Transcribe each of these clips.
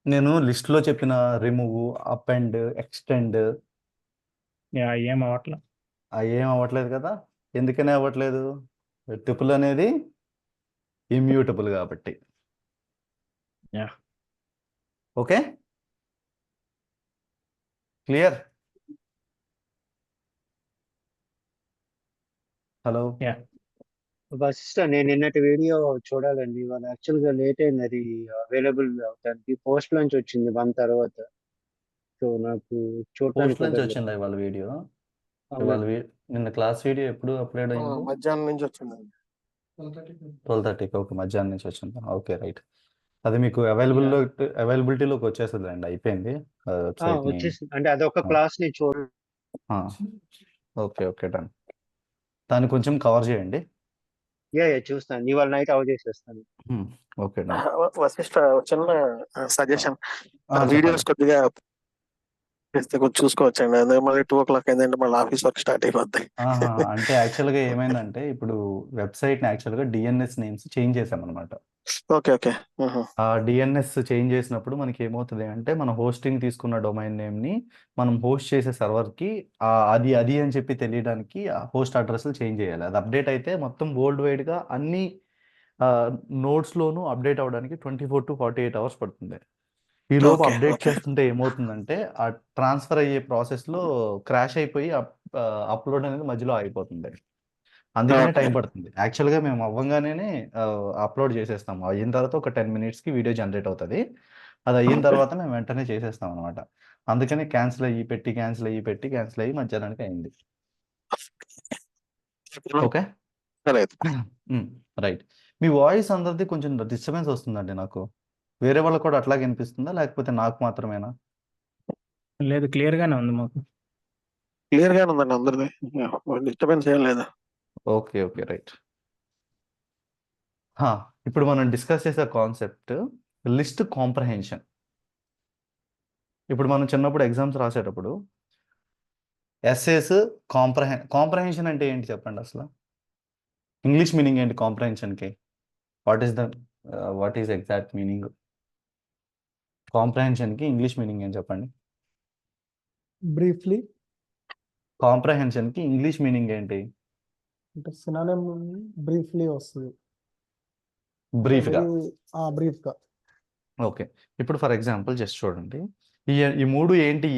నేను లిస్ట్లో చెప్పిన రిమూవ్, అప్ అండ్, ఎక్స్టెండ్ ఏం అవ్వట్లా. అవి ఏం అవ్వట్లేదు కదా. ఎందుకనే అవ్వట్లేదు? ట్రిపుల్ అనేది ఇమ్యూటబుల్ కాబట్టి. Yeah okay, clear. Hello. Yeah Vashishta, నేను నిన్నటి వీడియో చూడాలండి. ఇవాళ యాక్చువల్గా లేట్ అయింది. అది అవైలబుల్ అవుతానికి పోస్ట్ నుంచి వచ్చింది 1 తర్వాత. సో నాకు చూడటానికి పోస్ట్ నుంచి కుదరలేదు. వచ్చిందా ఇవాళ వీడియో? ఇవాళ అవునండి. నిన్న క్లాస్ వీడియో ఎప్పుడు అప్లోడ్ అయింది? మధ్యాహ్నం నుంచి వచ్చిందండి. 12:30కి. ఓకే, మధ్యాహ్నం నుంచి వచ్చిందా? Okay, right. అది మీకు యా. అవైలబిలిటీలోకి వచ్చేస్తుంది అండి, అయిపోయింది వెబ్సైట్ని. వచ్చేసింది అంటే అదొక క్లాస్ ని చూడ. Okay okay, done. దాన్ని కొంచెం కవర్ చేయండి. యా చూస్తాను. ఇవాళ నైట్ అవుట్ చేసేస్తాను. Okay, done. వశిష్ట, చిన్న సజెషన్. చెప్పండి. వీడియోస్ కొద్దిగా చేస్తే కొంచెం చూసుకోవచ్చండి. అదే మళ్ళీ 2 o'clock అయిందంటే మళ్ళీ ఆఫీస్ వర్క్ స్టార్ట్ అయిపోద్ది. అంటే యాక్చువల్గా ఏమైందంటే ఇప్పుడు వెబ్సైట్ని యాక్చువల్గా డిఎన్ఎస్ నేమ్స్ చేంజ్ చేసామన్నమాట. Okay okay. ఆ డిఎన్ఎస్ చేంజ్ చేసినప్పుడు మనకి ఏమవుతుంది అంటే మన హోస్టింగ్ తీసుకున్న డొమైన్ నేమ్ని మనం హోస్ట్ చేసే సర్వర్కి అది అది అని చెప్పి తెలియడానికి హోస్ట్ అడ్రస్లు చేంజ్ చేయాలి. అది అప్డేట్ అయితే మొత్తం వరల్డ్ వైడ్గా అన్ని నోడ్స్లోనూ అప్డేట్ అవ్వడానికి 24 to 48 hours పడుతుంది. ఈ లోపు ఓకే అప్డేట్ ఓకే. చేస్తుంటే ఏమవుతుందంటే ఆ ట్రాన్స్ఫర్ అయ్యే ప్రాసెస్లో క్రాష్ అయిపోయి అప్లోడ్ అనేది మధ్యలో ఆగిపోతుంది. అందుకనే ఓకే. టైం పడుతుంది. యాక్చువల్గా మేము అవ్వంగానే అప్లోడ్ చేసేస్తాము. అయిన తర్వాత ఒక 10 minutesకి వీడియో జనరేట్ అవుతుంది. అది అయిన తర్వాత మేము వెంటనే చేసేస్తాం అనమాట. అందుకని క్యాన్సిల్ అయ్యి పెట్టి మధ్యాహ్నానికి అయింది. ఓకే, లేదు. రైట్. మీ వాయిస్ అందరిది కొంచెం డిస్టర్బెన్స్ వస్తుందండి నాకు. వేరే వాళ్ళకి కూడా అట్లాగే అనిపిస్తుందా, లేకపోతే నాకు మాత్రమేనా? లేదు, క్లియర్ గానే ఉంది మాకు. క్లియర్ గానే ఉందండి అందరిది. డిస్టర్బెన్స్ ఏం లేదు. Okay okay, right. ఇప్పుడు మనం డిస్కస్ చేసే కాన్సెప్ట్ లిస్ట్ కాంప్రహెన్షన్. ఇప్పుడు మనం చిన్నప్పుడు ఎగ్జామ్స్ రాసేటప్పుడు ఎస్ఏస్ కాంప్రహెన్షన్ అంటే ఏంటి చెప్పండి అసలు. ఇంగ్లీష్ మీనింగ్ ఏంటి కాంప్రహెన్షన్కి? What is exact meaning? కాంప్రహెన్షన్కి ఇంగ్లీష్ మీనింగ్ ఏం చెప్పండి. బ్రీఫ్లీ కాంప్రహెన్షన్కి ఇంగ్లీష్ మీనింగ్ ఏంటి? అంటే సినానిమ్ బ్రీఫ్లీ వస్తుంది. బ్రీఫ్గా. బ్రీఫ్గా. ఓకే, ఇప్పుడు ఫర్ ఎగ్జాంపుల్ జస్ట్ చూడండి. ఈ మూడు ఏంటి?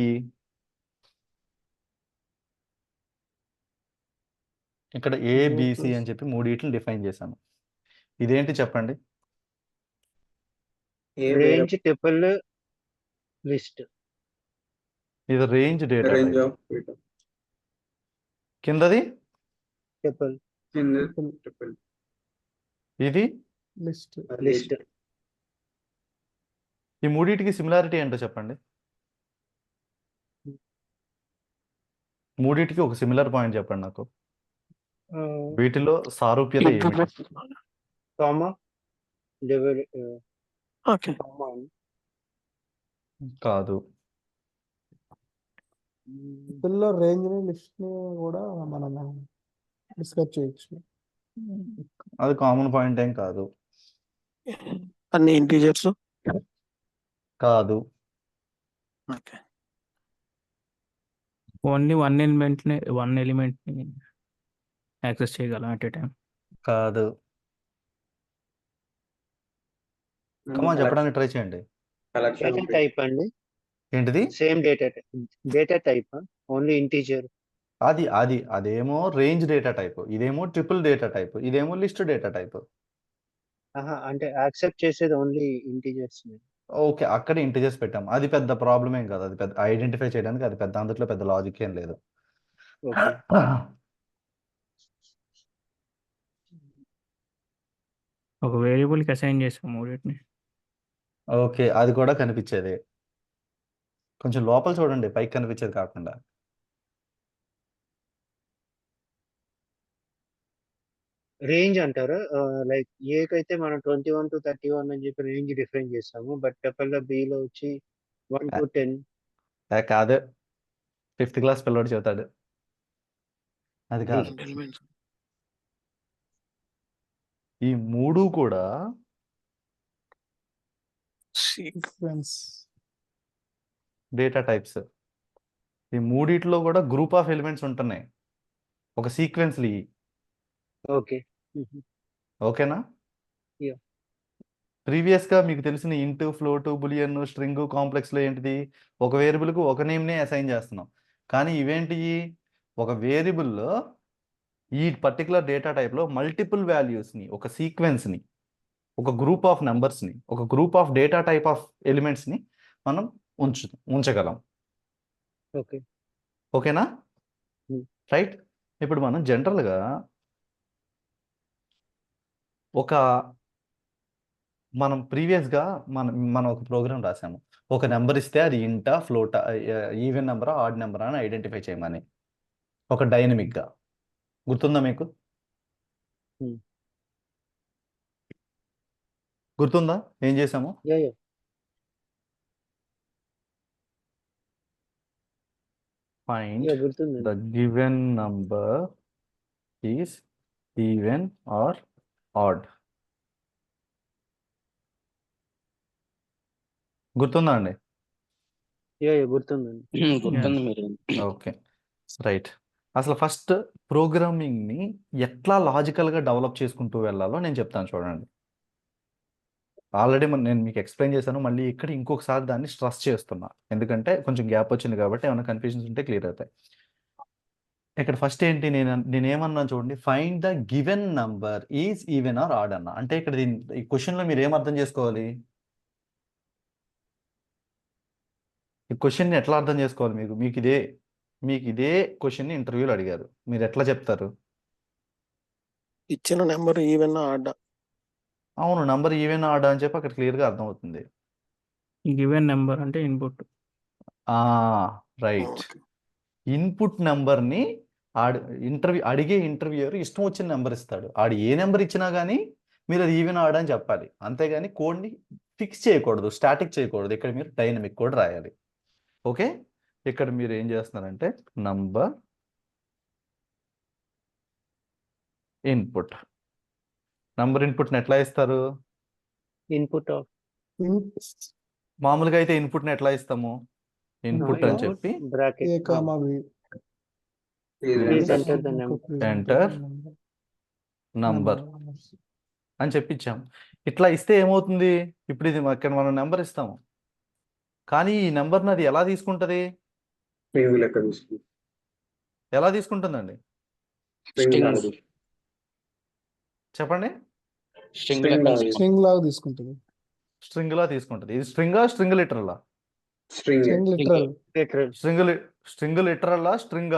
ఇక్కడ ఏబిసి అని చెప్పి మూడిటిని డిఫైన్ చేశాను. ఇదేంటి చెప్పండి. Range, triple, list. ఇది రేంజ్ డేటా టైప్. కిందది ట్రిపుల్, ఇది లిస్ట్. లిస్ట్. ఈ మూడిటికి సిమిలారిటీ ఏంటో చెప్పండి. మూడిటికి ఒక సిమిలర్ పాయింట్ చెప్పండి నాకు. వీటిలో సారూప్యత ఏమిటి? Comma, okay. కాదు. ట్రిపుల్లో రేంజ్ ని లిస్ట్ ని కూడా మనం డిస్కస్ చేయొచ్చు. అది కామన్ పాయింట్ ఏం కాదు. అన్ని ఇంటీజర్స్ కాదు. ఓకే. ఓన్లీ వన్ ఎలిమెంట్ ని యాక్సెస్ చేయగలం అట్ ఏ టైం. కాదు. కమాన్ చెప్పడానికి ట్రై చేయండి. డేటా టైప్ అండి. ఏంటిది? Same data type, only integer. అదేమో రేంజ్ డేటా టైప్, ఇదేమో ట్రిపుల్ డేటా టైప్, ఇదేమో లిస్ట్ డేటా టైప్. అంటే యాక్సెప్ట్ చేసేది ఓన్లీ ఇంటీజర్స్. ఓకే, అక్కడ ఇంటిజర్స్ పెట్టాం. అది పెద్ద ప్రాబ్లం ఏం కాదు. అది పెద్ద ఐడెంటిఫై చేయడానికి అది పెద్ద అందులో పెద్ద లాజిక్ ఏం లేదు. ఓకే. ఒక వేరియబుల్కి అసైన్ చేసాం మూడింటిని. ఓకే, అది కూడా కనిపించేది. కొంచెం లోపల చూడండి, పైకి కనిపించేది కాకుండా. రేంజ్ అంటారు. లైక్ ఏకైతే మనం 21 to 31 అని చెప్పి రేంజ్ డిఫైన్ చేస్తాము. బట్ ట్రిపుల్ బిలో వచ్చి 1 to 10. కాదు, 5th క్లాస్ పిల్లోడు చెబుతాడు. అది కాదు. ఈ మూడు కూడా సీక్వెన్స్ డేటా టైప్స్. ఈ మూడిట్లో కూడా గ్రూప్ ఆఫ్ ఎలిమెంట్స్ ఉంటున్నాయి ఒక సీక్వెన్స్లు. ఓకే. ఓకేనా? Yeah. ప్రీవియస్గా మీకు తెలిసిన ఇంట్, ఫ్లోట్, బులియన్, స్ట్రింగ్, కాంప్లెక్స్లో ఏంటిది ఒక వేరియబుల్కు ఒక నేమ్నే అసైన్ చేస్తున్నాం. కానీ ఇవేంటి ఒక వేరియబుల్లో ఈ పర్టికులర్ డేటా టైప్లో మల్టిపుల్ వాల్యూస్ని, ఒక సీక్వెన్స్ని, ఒక గ్రూప్ ఆఫ్ నెంబర్స్ని, ఒక group of data type of ఎలిమెంట్స్ని మనం ఉంచగలం. ఓకే. ఓకేనా? రైట్. ఇప్పుడు మనం జనరల్గా మనం ప్రీవియస్గా మనం ఒక ప్రోగ్రామ్ రాసాము. ఒక నెంబర్ ఇస్తే అది ఇంటా, ఫ్లోటా, ఈవెన్ నెంబరా, ఆడ్ నెంబరా అని ఐడెంటిఫై చేయమని, ఒక డైనమిక్గా. గుర్తుందా మీకు? గుర్తుందా ఏం చేసాము? యా. ఫైండ్ గుర్తుందండి. The given number is even or odd. గుర్తుందా అండి? గుర్తుందండి. గుర్తుంది మీరు. Okay, right. అసలు ఫస్ట్ ప్రోగ్రామింగ్ని ఎట్లా లాజికల్గా డెవలప్ చేసుకుంటూ వెళ్ళాలో నేను చెప్తాను చూడండి. ఆల్రెడీ నేను మీకు ఎక్స్ప్లెయిన్ చేశాను, మళ్ళీ ఇక్కడ ఇంకొకసారి దాన్ని స్ట్రెస్ చేస్తున్నా, ఎందుకంటే కొంచెం గ్యాప్ వచ్చింది కాబట్టి ఏమైనా కన్ఫ్యూజన్స్ ఉంటే క్లియర్ అవుతాయి. ఇక్కడ ఫస్ట్ ఏంటి, నేనేమన్నా చూడండి, find the given number is even or odd అన్న. అంటే ఇక్కడ ఈ క్వశ్చన్లో మీరు ఏం అర్థం చేసుకోవాలి? ఈ క్వశ్చన్ని ఎట్లా అర్థం చేసుకోవాలి? మీకు ఇదే క్వశ్చన్ని ఇంటర్వ్యూలో అడిగారు, మీరు ఎట్లా చెప్తారు? ఇచ్చిన నెంబర్ ఈవెన్ ఆడ్. అవును, నంబర్ ఈవెన్ ఆడ్ అని చెప్పి అక్కడ క్లియర్గా అర్థమవుతుంది. గివెన్ నెంబర్ అంటే ఇన్పుట్. రైట్. ఇన్పుట్ నెంబర్ని అడిగే ఇంటర్వ్యూయర్ ఇష్టం వచ్చిన నెంబర్ ఇస్తాడు. ఆడు ఏ నెంబర్ ఇచ్చినా కానీ మీరు అది ఈవెన్ ఆడ్ అని చెప్పాలి. అంతేగాని కోడ్ని ఫిక్స్ చేయకూడదు, స్టాటిక్ చేయకూడదు. ఇక్కడ మీరు డైనమిక్ కోడ్ రాయాలి. ఓకే, ఇక్కడ మీరు ఏం చేస్తున్నారంటే నంబర్ ఇన్పుట్. నంబర్ ఇన్పుట్ని ఎట్లా ఇస్తారు? ఇన్పుట్ ఆఫ్ మామూలుగా అయితే ఇన్పుట్ని ఎట్లా ఇస్తాము? ఇన్పుట్ అని చెప్పి bracket A comma B Please enter the number. Enter number అని చెప్పి ఇచ్చాము. ఇట్లా ఇస్తే ఏమవుతుంది? ఇప్పుడు ఇది ఇక్కడ మనం నెంబర్ ఇస్తాము, కానీ ఈ నెంబర్ని అది ఎలా తీసుకుంటుంది? ఎలా తీసుకుంటుందండి? చెప్పండి. స్ట్రింగ్ లెక్క తీసుకుంటాం. స్ట్రింగ్ లాగా తీసుకుంటుంది. స్ట్రింగ్ లా తీసుకుంటుంది. ఇది స్ట్రింగ్ లిటరలా? String literal literal. స్ట్రింగ్ లిటరలా? స్ట్రింగ్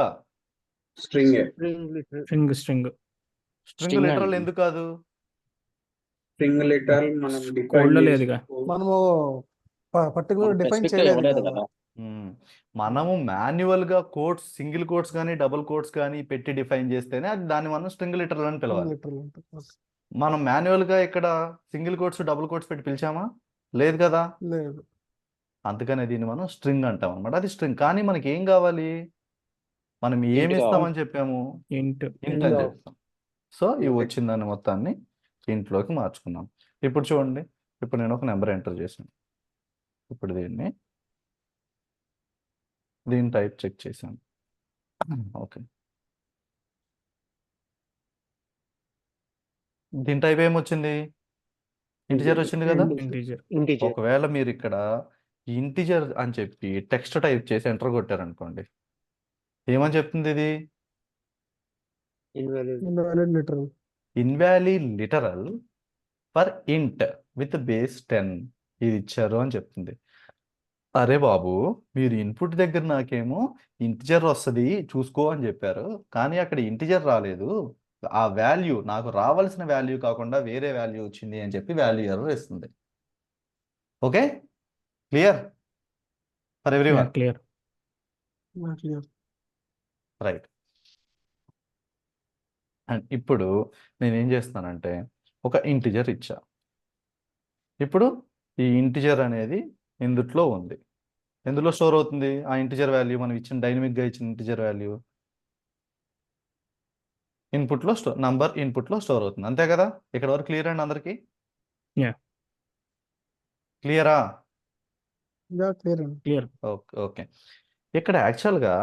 స్ట్రింగ్ స్ట్రింగ్ లిటరల్ అండి. ఎందుకు కాదు? కోడ్ లో లేదుగా. మనము పర్టికులర్ మనం డిఫైన్ specific గా చేయలేదు ఇవ్వలేదు కదా. కదా. మనము మాన్యువల్గా కోడ్స్, సింగిల్ కోడ్స్ కానీ డబుల్ కోడ్స్ కానీ పెట్టి డిఫైన్ చేస్తేనే అది దాన్ని మనం స్ట్రింగ్ లిటరల్ అని పిలవాలి. లిటరల్ ఉంటుంది. మనం మాన్యువల్గా ఇక్కడ సింగిల్ కోడ్స్, డబుల్ కోడ్స్ పెట్టి పిలిచామా? లేదు కదా. లేదు. అందుకనే దీన్ని మనం స్ట్రింగ్ అంటాం అనమాట. అది స్ట్రింగ్. కానీ మనకి ఏం కావాలి? మనం ఏమి Int ఇస్తామని చెప్పాము? ఇంట్. ఇంట్ అని చెప్తాం. సో ఇవి వచ్చిందని మొత్తాన్ని ఇంట్లోకి మార్చుకున్నాం. ఇప్పుడు చూడండి, ఇప్పుడు నేను ఒక నెంబర్ ఎంటర్ చేశాను. ఇప్పుడు దీన్ని టైప్ చెక్ చేశాను. ఓకే, దీని టైప్ ఏమొచ్చింది? ఇంటిజర్ వచ్చింది కదా. ఇంటీజర్. Integer. ఒకవేళ మీరు ఇక్కడ ఇంటిజర్ అని చెప్పి టెక్స్ట్ టైప్ చేసి ఎంటర్ కొట్టారనుకోండి, ఏమని చెప్తుంది ఇది? Invalid. Invalid literal. Invalid literal for ఇంట్ విత్ బేస్ 10 ఇది ఇచ్చారు అని చెప్తుంది. అరే బాబు, మీరు ఇన్పుట్ దగ్గర నాకేమో ఇంటిజర్ వస్తుంది చూసుకో అని చెప్పారు, కానీ అక్కడ ఇంటిజర్ రాలేదు, ఆ వాల్యూ నాకు రావాల్సిన వాల్యూ కాకుండా వేరే వాల్యూ వచ్చింది అని చెప్పి వాల్యూ ఎర్రర్ ఇస్తుంది. Okay, clear for everyone? Clear. Right. And ఇప్పుడు నేను ఏం చేస్తున్నానంటే ఒక ఇంటిజర్ ఇచ్చా. ఇప్పుడు ఈ ఇంటిజర్ అనేది ఇందుట్లో ఉంది. ఎందులో స్టోర్ అవుతుంది? ఆ ఇంటిజర్ వాల్యూ మనం ఇచ్చిన డైనమిక్గా ఇచ్చిన ఇంటిజర్ వాల్యూ నంబర్ ఇన్పుట్లో స్టోర్ అవుతుంది. అంతే కదా. ఇక్కడ వరకు క్లియర్ అండి అందరికీ? Yeah. క్లియరా? యా క్లియర్ అండి. క్లియర్. Okay okay. ఇక్కడ యాక్చువల్గా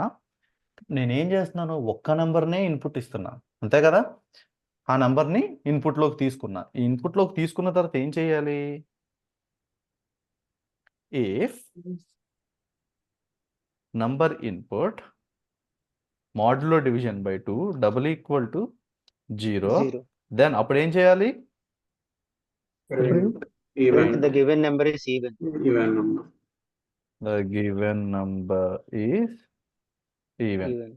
నేనేం చేస్తున్నాను, ఒక్క నెంబర్నే ఇన్పుట్ ఇస్తున్నా, అంతే కదా. ఆ నెంబర్ని ఇన్పుట్లోకి తీసుకున్నా. ఈ ఇన్పుట్లోకి తీసుకున్న తర్వాత ఏం చేయాలి? If number input modulo division by 2 double equal to 0, 0. Then అప్పుడు ఏం చేయాలి? Print Print the given number is even. The given number is even. Even.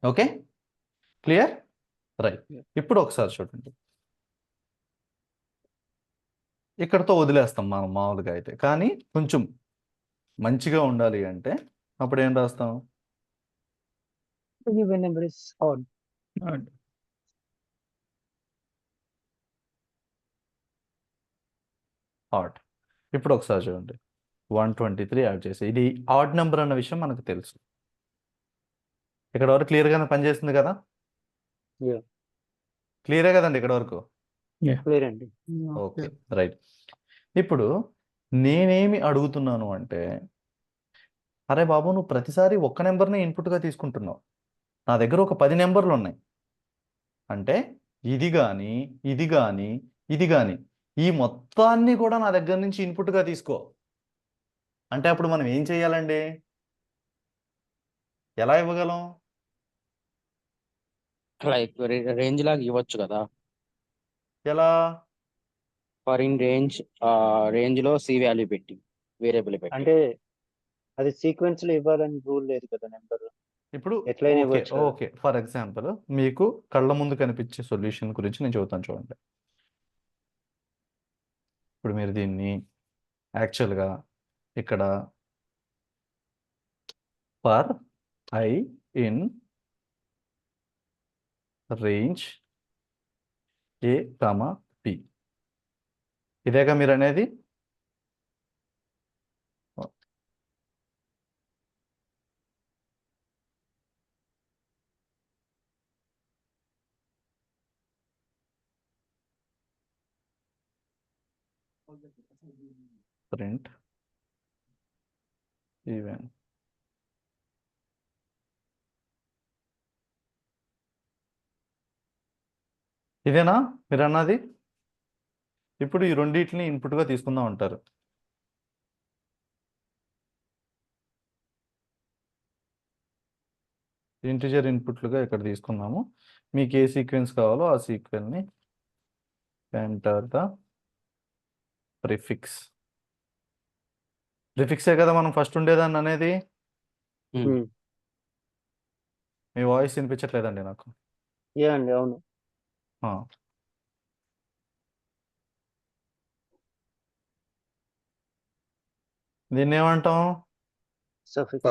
Okay, clear, right. Yeah. ఇప్పుడు ఒకసారి చూడండి, ఇక్కడతో వదిలేస్తాం మనం మామూలుగా అయితే. కానీ కొంచెం మంచిగా ఉండాలి అంటే అప్పుడు ఏం రాస్తాం? The given number is odd. Odd. ఇప్పుడు ఒకసారి చూడండి, 123 యాడ్ చేసి, ఇది ఆడ్ నెంబర్ అన్న విషయం మనకు తెలుసు. ఇక్కడ వరకు క్లియర్గానే పనిచేస్తుంది కదా? Yeah. క్లియరే కదండి ఇక్కడ వరకు? Clear అండి. Okay, right. ఇప్పుడు నేనేమి అడుగుతున్నాను అంటే, అరే బాబు, నువ్వు ప్రతిసారి ఒక్క నెంబర్ని ఇన్పుట్గా తీసుకుంటున్నావు, నా దగ్గర ఒక 10 నెంబర్లు ఉన్నాయి అంటే ఇది కానీ ఇది కానీ ఇది కానీ ఈ మొత్తాన్ని కూడా నా దగ్గర నుంచి ఇన్పుట్గా తీసుకో అంటే అప్పుడు మనం ఏం చేయాలండి? ఎలా ఇవ్వగలం? లైక్ రేంజ్ లాగా ఇవ్వచ్చు కదా. ఎలా? ఫర్ ఇన్ రేంజ్ లో సి వాల్యూ పెట్టి వేరియబుల్ పెట్టి. అంటే అది సీక్వెన్స్ లో ఇవ్వాలని రూల్ లేదు కదా నెంబర్. ఇప్పుడు ఎట్లయినా ఓకే ఇవ్వచ్చు కదా. ఓకే, ఫర్ ఎగ్జాంపుల్ మీకు కళ్ళ ముందు కనిపించే సొల్యూషన్ గురించి నేను చెబుతాను చూడండి. ఇప్పుడు మీరు దీన్ని యాక్చువల్గా ఇక్కడ for I in range A comma P, ఇదేగా మీరు అనేది. Print even. ఇదేనా మీరు అన్నది? ఇప్పుడు ఈ రెండింటిని ఇన్పుట్గా తీసుకుందాం అంటారు. ఇంటిజర్ ఇన్పుట్లుగా ఇక్కడ తీసుకున్నాము. మీకు ఏ సీక్వెన్స్ కావాలో ఆ సీక్వెన్స్ని ఎంటర్ ద ప్రిఫిక్స్. ప్రిఫిక్సే కదా మనం ఫస్ట్ ఉండేదాన్ని అనేది. మీ వాయిస్ వినిపించట్లేదండి నాకు. యా అండి, అవును. దీన్ని ఏమంటాం? Suffix.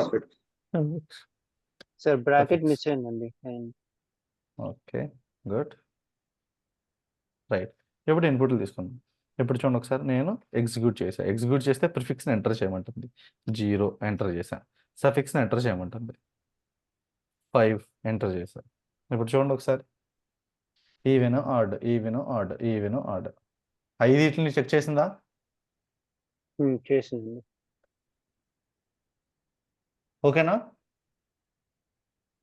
Sir bracket Suffix. Miss అయిందండి. Okay, good, right. ఇప్పుడు ఇన్పుట్లు తీసుకుందాం. ఇప్పుడు చూడండి ఒకసారి, నేను ఎగ్జిక్యూట్ చేశాను. ఎగ్జిక్యూట్ చేస్తే ప్రిఫిక్స్ని ఎంటర్ చేయమంటుంది. 0 ఎంటర్ చేశాను. సఫిక్స్ని ఎంటర్ చేయమంటుంది. 5 ఎంటర్ చేశాను. ఇప్పుడు చూడండి ఒకసారి, even odd even odd even odd 5 check చేసిందా? చేసింది. ఓకేనా?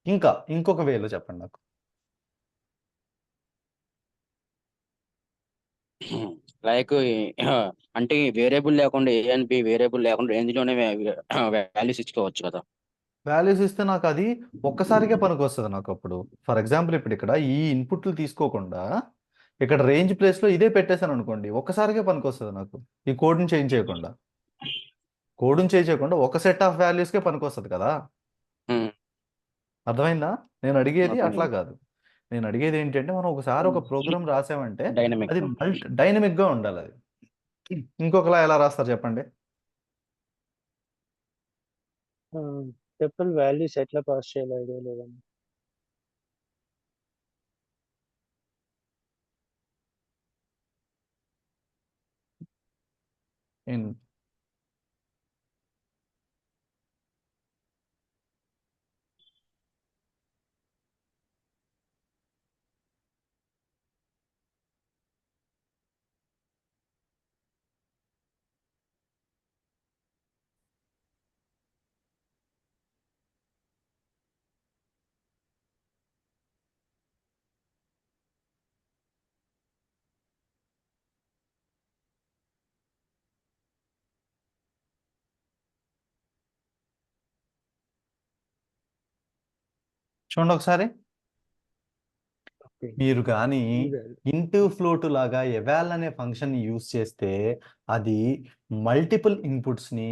ఇంకా ఇంకొక వేలో చెప్పండి నాకు. లైక్ అంటే వేరియబుల్ లేకుండా ఏ అండ్ బి వేరియబుల్ లేకుండా రేంజ్ లోనే వాల్యూస్ ఇచ్చుకోవచ్చు కదా. వాల్యూస్ ఇస్తే నాకు అది ఒక్కసారిగా పనికి వస్తుంది నాకు. అప్పుడు ఫర్ ఎగ్జాంపుల్ ఇప్పుడు ఇక్కడ ఈ ఇన్పుట్లు తీసుకోకుండా ఇక్కడ రేంజ్ ప్లేస్లో ఇదే పెట్టేశాను అనుకోండి, ఒక్కసారిగా పనికి వస్తుంది నాకు. ఈ కోడ్ని చేంజ్ చేయకుండా, ఒక సెట్ ఆఫ్ వాల్యూస్కే పనికి వస్తుంది కదా. అర్థమైందా? నేను అడిగేది అట్లా కాదు. నేను అడిగేది ఏంటంటే, మనం ఒకసారి ఒక ప్రోగ్రామ్ రాసామంటే డైనమిక్ అది డైనమిక్గా ఉండాలి. అది ఇంకొకలా ఎలా రాస్తారు చెప్పండి? ట్రిపుల్ వాల్యూస్ ఎట్లా పాస్ చేయాలో ఐడియా లేదండి. ఇన్ చూడండి ఒకసారి. ఓకే. మీరు కానీ ఈ వాల్యూ ఇంటూ ఫ్లోట్ లాగా ఎవాల్ అనే ఫంక్షన్ యూస్ చేస్తే అది మల్టిపుల్ ఇన్పుట్స్ని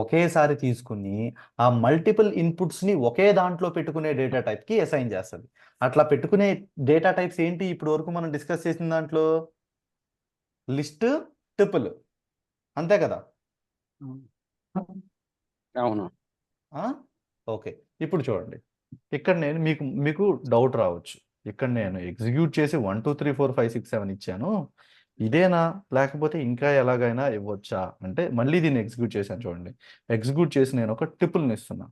ఒకేసారి తీసుకుని ఆ మల్టిపుల్ ఇన్పుట్స్ని ఒకే దాంట్లో పెట్టుకునే డేటా టైప్కి అసైన్ చేస్తుంది. అట్లా పెట్టుకునే డేటా టైప్స్ ఏంటి ఇప్పుడు వరకు మనం డిస్కస్ చేసిన దాంట్లో? లిస్ట్, టుపుల్, అంతే కదా? అవును. ఓకే, ఇప్పుడు చూడండి. ఇక్కడ నేను మీకు డౌట్ రావచ్చు. ఇక్కడ నేను ఎగ్జిక్యూట్ చేసి 1 2 3 4 5 6 7 ఇచ్చాను, ఇదేనా లేకపోతే ఇంకా ఎలాగైనా ఇవ్వచ్చా అంటే మళ్ళీ దీన్ని ఎగ్జిక్యూట్ చేశాను. చూడండి, ఎగ్జిక్యూట్ చేసి నేను ఒక ట్రిపుల్ని ఇస్తున్నా.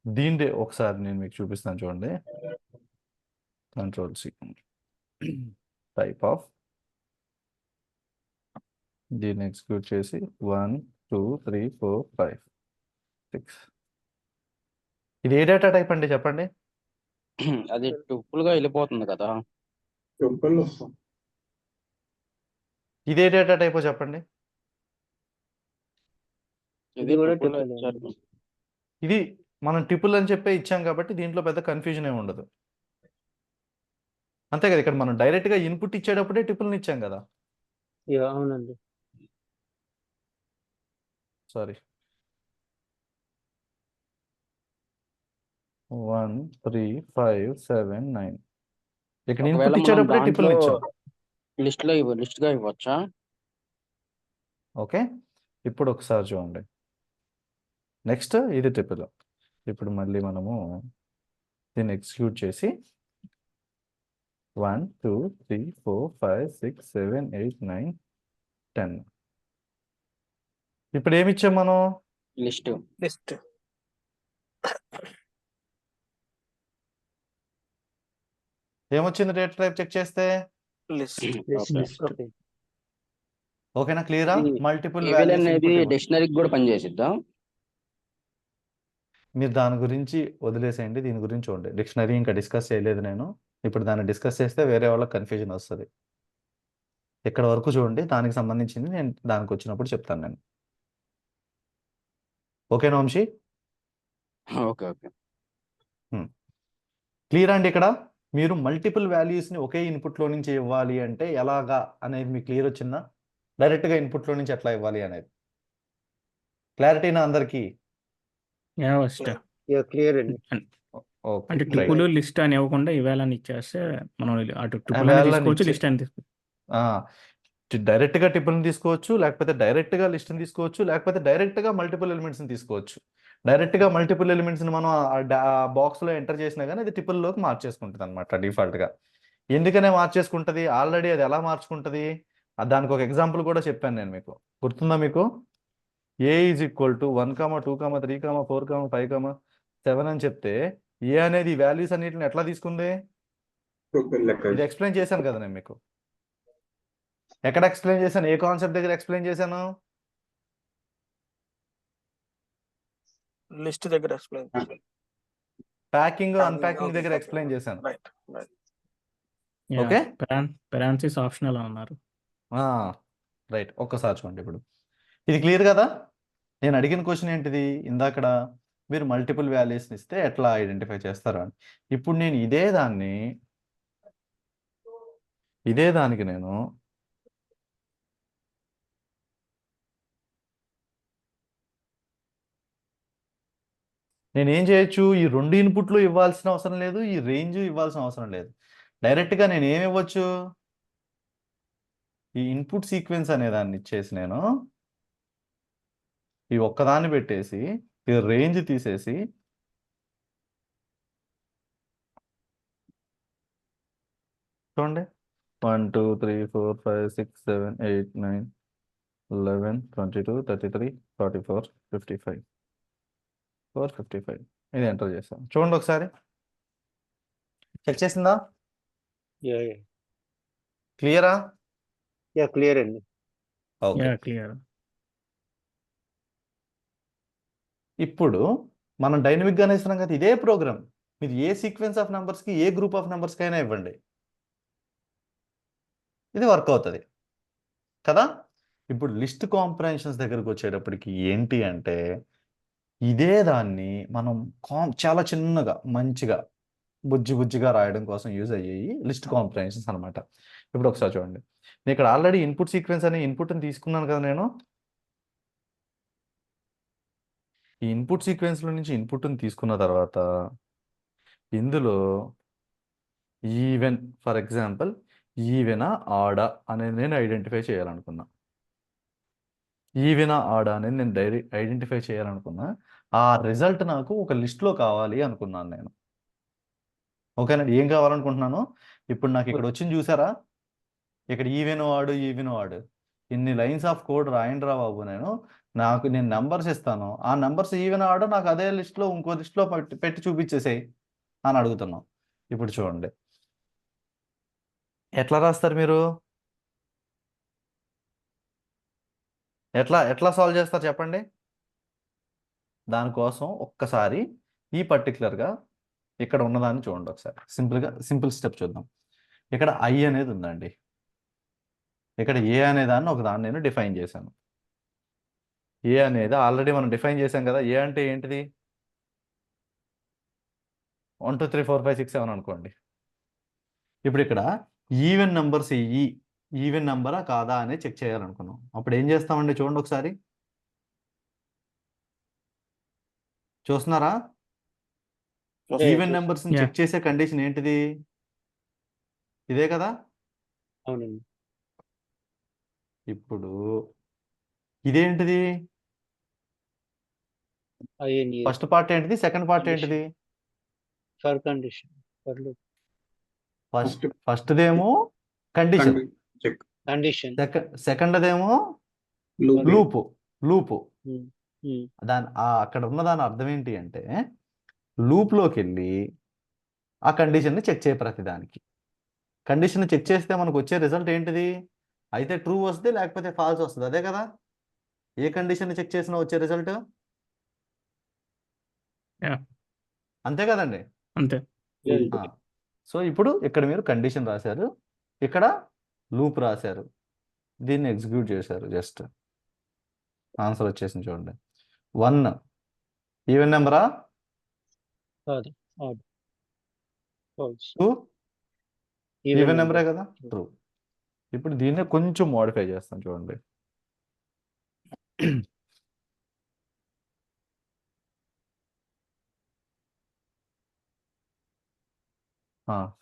దీన్ని ఒకసారి నేను మీకు చూపిస్తాను. చూడండి, కంట్రోల్ సి, టైప్ ఆఫ్, దీన్ని ఎగ్జిక్యూట్ చేసి 1 2 3 4 5 6. ఇది ఏ డేటా టైప్ అండి చెప్పండి? అది టుప్పులుగా వెళ్ళిపోతుంది కదా. ఇదే డేటా టైప్ చెప్పండి. ఇది ఇది కూడా టుప్పులుగా టుపుల్ ఇచ్చారు. ఇది మనం ట్రిపుల్ అని చెప్పే ఇచ్చాం కాబట్టి దీంట్లో పెద్ద కన్ఫ్యూజన్ ఏమి ఉండదు, అంతే కదా? ఇక్కడ మనం డైరెక్ట్గా ఇన్పుట్ ఇచ్చేటప్పుడే ట్రిపుల్ని ఇచ్చాం కదా. అవునండి. సారీ, 1 3 5 7 9. ఇక్కడ ఒకవేళ ఇన్పుట్ మనం ఇచ్చేటప్పుడే దాంట్లో ట్రిపుల్ని ఇచ్చాం. లిస్ట్ గా ఇవ్వచ్చా? ఓకే, ఇప్పుడు ఒకసారి చూడండి. నెక్స్ట్ ఇది ట్రిపుల్. ఇప్పుడు మళ్ళీ మనము దీన్ని ఎగ్జిక్యూట్ చేసి 1 2 3 4 5 6 7 8 9 10. ఇప్పుడు ఏమి ఇచ్చాం మనం? లిస్ట్. ఏమొచ్చింది డేటా టైప్ చెక్ చేస్తే? ఓకే. ఓకేనా, క్లియరా? ఇది మల్టిపుల్ ఏబిల్ వాల్యూస్ అనేది ఇన్పుట్ ఇవ్వండి. డిక్షనరీకి కూడా పనిచేసిద్దా? మీరు దాని గురించి వదిలేసేయండి, దీని గురించి చూడండి. డిక్షనరీ ఇంకా డిస్కస్ చేయలేదు నేను. ఇప్పుడు దాన్ని డిస్కస్ చేస్తే వేరే వాళ్ళకి కన్ఫ్యూజన్ వస్తుంది. ఇక్కడ వరకు చూడండి, దానికి సంబంధించింది నేను దానికి వచ్చినప్పుడు చెప్తాను నేను. ఓకేనా వంశీ? Okay okay. క్లియర్ అండి? ఇక్కడ మీరు మల్టిపుల్ వాల్యూస్ని ఒకే ఇన్పుట్లో నుంచి ఇవ్వాలి అంటే ఎలాగా అనేది మీకు క్లియర్ వచ్చిందా? డైరెక్ట్గా ఇన్పుట్లో నుంచి ఎట్లా ఇవ్వాలి అనేది క్లారిటీనా అందరికీ? క్లియర్ అండి. ఓకే, అంటే రైట్. ట్రిపుల్ లిస్ట్ అని ఇవ్వకుండా ఇవాళ అని ఇచ్చేస్తే మనం అటు ట్రిపుల్ Eval అని అని తీసుకోవచ్చు, ఇచ్చే- లిస్ట్ అని తీసుకోవచ్చు. డైరెక్ట్గా టిపుల్ని తీసుకోవచ్చు, లేకపోతే డైరెక్ట్గా లిస్ట్ని తీసుకోవచ్చు, లేకపోతే డైరెక్ట్గా మల్టిపుల్ ఎలిమెంట్స్ని తీసుకోవచ్చు. డైరెక్ట్గా మల్టిపుల్ ఎలిమెంట్స్ని మనం ఆ బాక్స్లో ఎంటర్ చేసినా కానీ అది టిపుల్లోకి మార్చేసుకుంటుంది అనమాట డిఫాల్ట్గా. ఎందుకనే మార్చేసుకుంటుంది? ఆల్రెడీ అది ఎలా మార్చుకుంటుంది దానికి ఒక ఎగ్జాంపుల్ కూడా చెప్పాను నేను మీకు, గుర్తుందా మీకు? ఏ ఈజ్ ఈక్వల్ టు 1 2 3 4 5 7 అని చెప్తే ఏ అనేది ఈ వాల్యూస్ అన్నిటిని ఎట్లా తీసుకుంది? ఇది ఎక్స్ప్లెయిన్ చేశాను కదా నేను మీకు. ఎక్కడ ఎక్స్ప్లెయిన్ చేశాను? ఏ కాన్సెప్ట్ దగ్గర ఎక్స్ప్లెయిన్ చేశాను? లిస్ట్ దగ్గర ఎక్స్ప్లెయిన్. ప్యాకింగ్ అన్ప్యాకింగ్ దగ్గర ఎక్స్ప్లెయిన్ చేశాను. రైట్. ఓకే, పెరాన్సిస్ ఆప్షనల్ అన్నారు. రైట్. ఒక్కసారి చూడండి, ఇప్పుడు ఇది క్లియర్ కదా? నేను అడిగిన క్వశ్చన్ ఏంటిది ఇందాకడ? మీరు మల్టిపుల్ వాల్యూస్ని ఇస్తే ఎట్లా ఐడెంటిఫై చేస్తారు అని. ఇప్పుడు నేను ఇదే దానికి నేను నేనేం చేయొచ్చు? ఈ 2 ఇన్పుట్లు ఇవ్వాల్సిన అవసరం లేదు, ఈ రేంజ్ ఇవ్వాల్సిన అవసరం లేదు. డైరెక్ట్గా నేను ఏమి ఇవ్వచ్చు? ఈ ఇన్పుట్ సీక్వెన్స్ అనే దాన్ని ఇచ్చేసి నేను ఈ ఒక్కదాన్ని పెట్టేసి ఈ రేంజ్ తీసేసి చూడండి 1 2 3 4 5 6 7 8 9 11 22 33 44 55 455 ఇది ఎంటర్ చేస్తాను. చూడండి ఒకసారి, చెక్ చేసిందా? క్లియరా? క్లియర్ అండి. Okay, clear. ఇప్పుడు మనం డైనమిక్గానే ఇస్తున్నాం కదా, ఇదే ప్రోగ్రామ్ మీరు ఏ సీక్వెన్స్ ఆఫ్ నెంబర్స్కి ఏ గ్రూప్ ఆఫ్ నెంబర్స్కి అయినా ఇవ్వండి, ఇది వర్క్ అవుతుంది కదా? ఇప్పుడు లిస్ట్ కాంప్రహెన్షన్స్ దగ్గరికి వచ్చేటప్పటికి ఏంటి అంటే ఇదే దాన్ని మనం చాలా చిన్నగా మంచిగా బుజ్జిగా రాయడం కోసం యూజ్ అయ్యేవి లిస్ట్ కాంప్రహెన్షన్స్ అనమాట. ఇప్పుడు ఒకసారి చూడండి, నేను ఇక్కడ ఆల్రెడీ ఇన్పుట్ సీక్వెన్స్ అనే ఇన్పుట్ని తీసుకున్నాను కదా నేను. ఈ ఇన్పుట్ సీక్వెన్స్లో నుంచి ఇన్పుట్ని తీసుకున్న తర్వాత ఇందులో ఈవెన్ ఫర్ ఎగ్జాంపుల్ ఈవెనా ఆడా అనేది నేను ఐడెంటిఫై చేయాలనుకున్నా. ఈవెనా ఆడా అనేది నేను ఐడెంటిఫై చేయాలనుకున్నా. ఆ రిజల్ట్ నాకు ఒక లిస్ట్లో కావాలి అనుకున్నాను నేను. ఓకేనా? ఏం కావాలనుకుంటున్నాను? ఇప్పుడు నాకు ఇక్కడ వచ్చింది చూసారా, ఇక్కడ ఈవెన్ వాడు ఇన్ని లైన్స్ ఆఫ్ కోడ్ రాయండి రా బాబు. నేను నెంబర్స్ ఇస్తాను, ఆ నెంబర్స్ ఈవెన్ ఆడు నాకు అదే లిస్ట్లో ఇంకో లిస్ట్లో పెట్టి చూపించేసేయి అని అడుగుతున్నాం. ఇప్పుడు చూడండి ఎట్లా రాస్తారు మీరు, ఎట్లా సాల్వ్ చేస్తారు చెప్పండి. దానికోసం ఒక్కసారి ఈ పర్టికులర్గా ఇక్కడ ఉన్నదాన్ని చూడండి ఒకసారి. సింపుల్ స్టెప్ చూద్దాం. ఇక్కడ ఐ అనేది ఉందండి, ఇక్కడ ఏ అనే దాన్ని ఒక దాన్ని నేను డిఫైన్ చేశాను. ఏ అనేది ఆల్రెడీ మనం డిఫైన్ చేశాం కదా. ఏ అంటే ఏంటిది? 1 2 3 4 5 6 7 అనుకోండి. ఇప్పుడు ఇక్కడ ఈవెన్ నెంబర్స్ ఈవెన్ నెంబరా కాదా అనేది చెక్ చేయాలనుకున్నాం. అప్పుడు ఏం చేస్తామండి చూడండి ఒకసారి. చూస్తున్నారా? ఈవెన్ నెంబర్స్ చెక్ చేసే కండిషన్ ఏంటిది? ఇదే కదా. అవునండి. ఇప్పుడు ఇదేంటిది? ఫస్ట్ పార్ట్ ఏంటిది, సెకండ్ పార్ట్ ఏంటిది? For condition, for loop. ఫస్ట్దేమో కండిషన్, కండిషన్, సెకండ్దేమో లూపు. అక్కడ ఉన్న దాని అర్థం ఏంటి అంటే లూప్లోకి వెళ్ళి ఆ కండిషన్ని చెక్ చేయ. ప్రతిదానికి కండిషన్ చెక్ చేస్తే మనకు వచ్చే రిజల్ట్ ఏంటిది? అయితే ట్రూ వస్తుంది, లేకపోతే ఫాల్స్ వస్తుంది. అదే కదా ఏ కండిషన్ చెక్ చేసినా వచ్చే రిజల్ట్. అంతే కదండి. అంతే. సో ఇప్పుడు ఇక్కడ మీరు కండిషన్ రాశారు, ఇక్కడ లూప్ రాశారు, దీన్ని ఎగ్జిక్యూట్ చేశారు. జస్ట్ ఆన్సర్ వచ్చేసింది చూడండి. 1 ఈవెన్ నెంబరా, 2 ఈవెన్ నెంబరే కదా, ట్రూ. ఇప్పుడు దీన్నే కొంచెం మోడిఫై చేస్తాం చూడండి.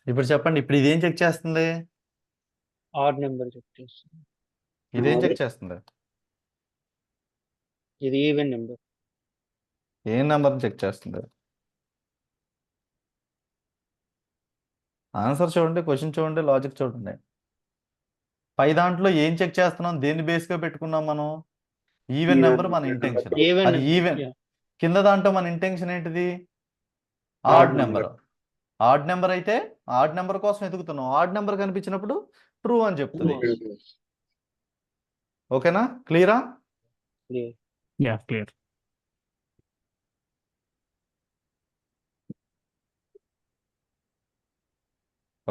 ఇప్పుడు చెప్పండి, ఇప్పుడు ఇదేం చెక్ చేస్తుంది? ఆడ్ నెంబర్ చెక్ చేస్తుంది. ఇదేం చెక్ చేస్తుంది? ఇది ఈవెన్ నెంబర్. ఏ నెంబర్ చెక్ చేస్తుంది? ఆన్సర్ చూడండి, క్వశ్చన్ చూడండి, లాజిక్ చూడండి. పై దాంట్లో ఏం చెక్ చేస్తున్నాం, దేన్ని బేస్గా పెట్టుకున్నాం మనం? ఈవెన్ నెంబర్ మన ఇంటెన్షన్, అది ఈవెన్. కింద దాంట్లో మన ఇంటెన్షన్ ఏంటిది? Odd number. ఆడ్ నెంబర్ అయితే ఆడ్ నెంబర్ కోసం వెతుకుతున్నాం. ఆడ్ నెంబర్ కనిపించినప్పుడు ట్రూ అని చెప్తుంది. ఓకేనా? క్లియరా? క్లియర్.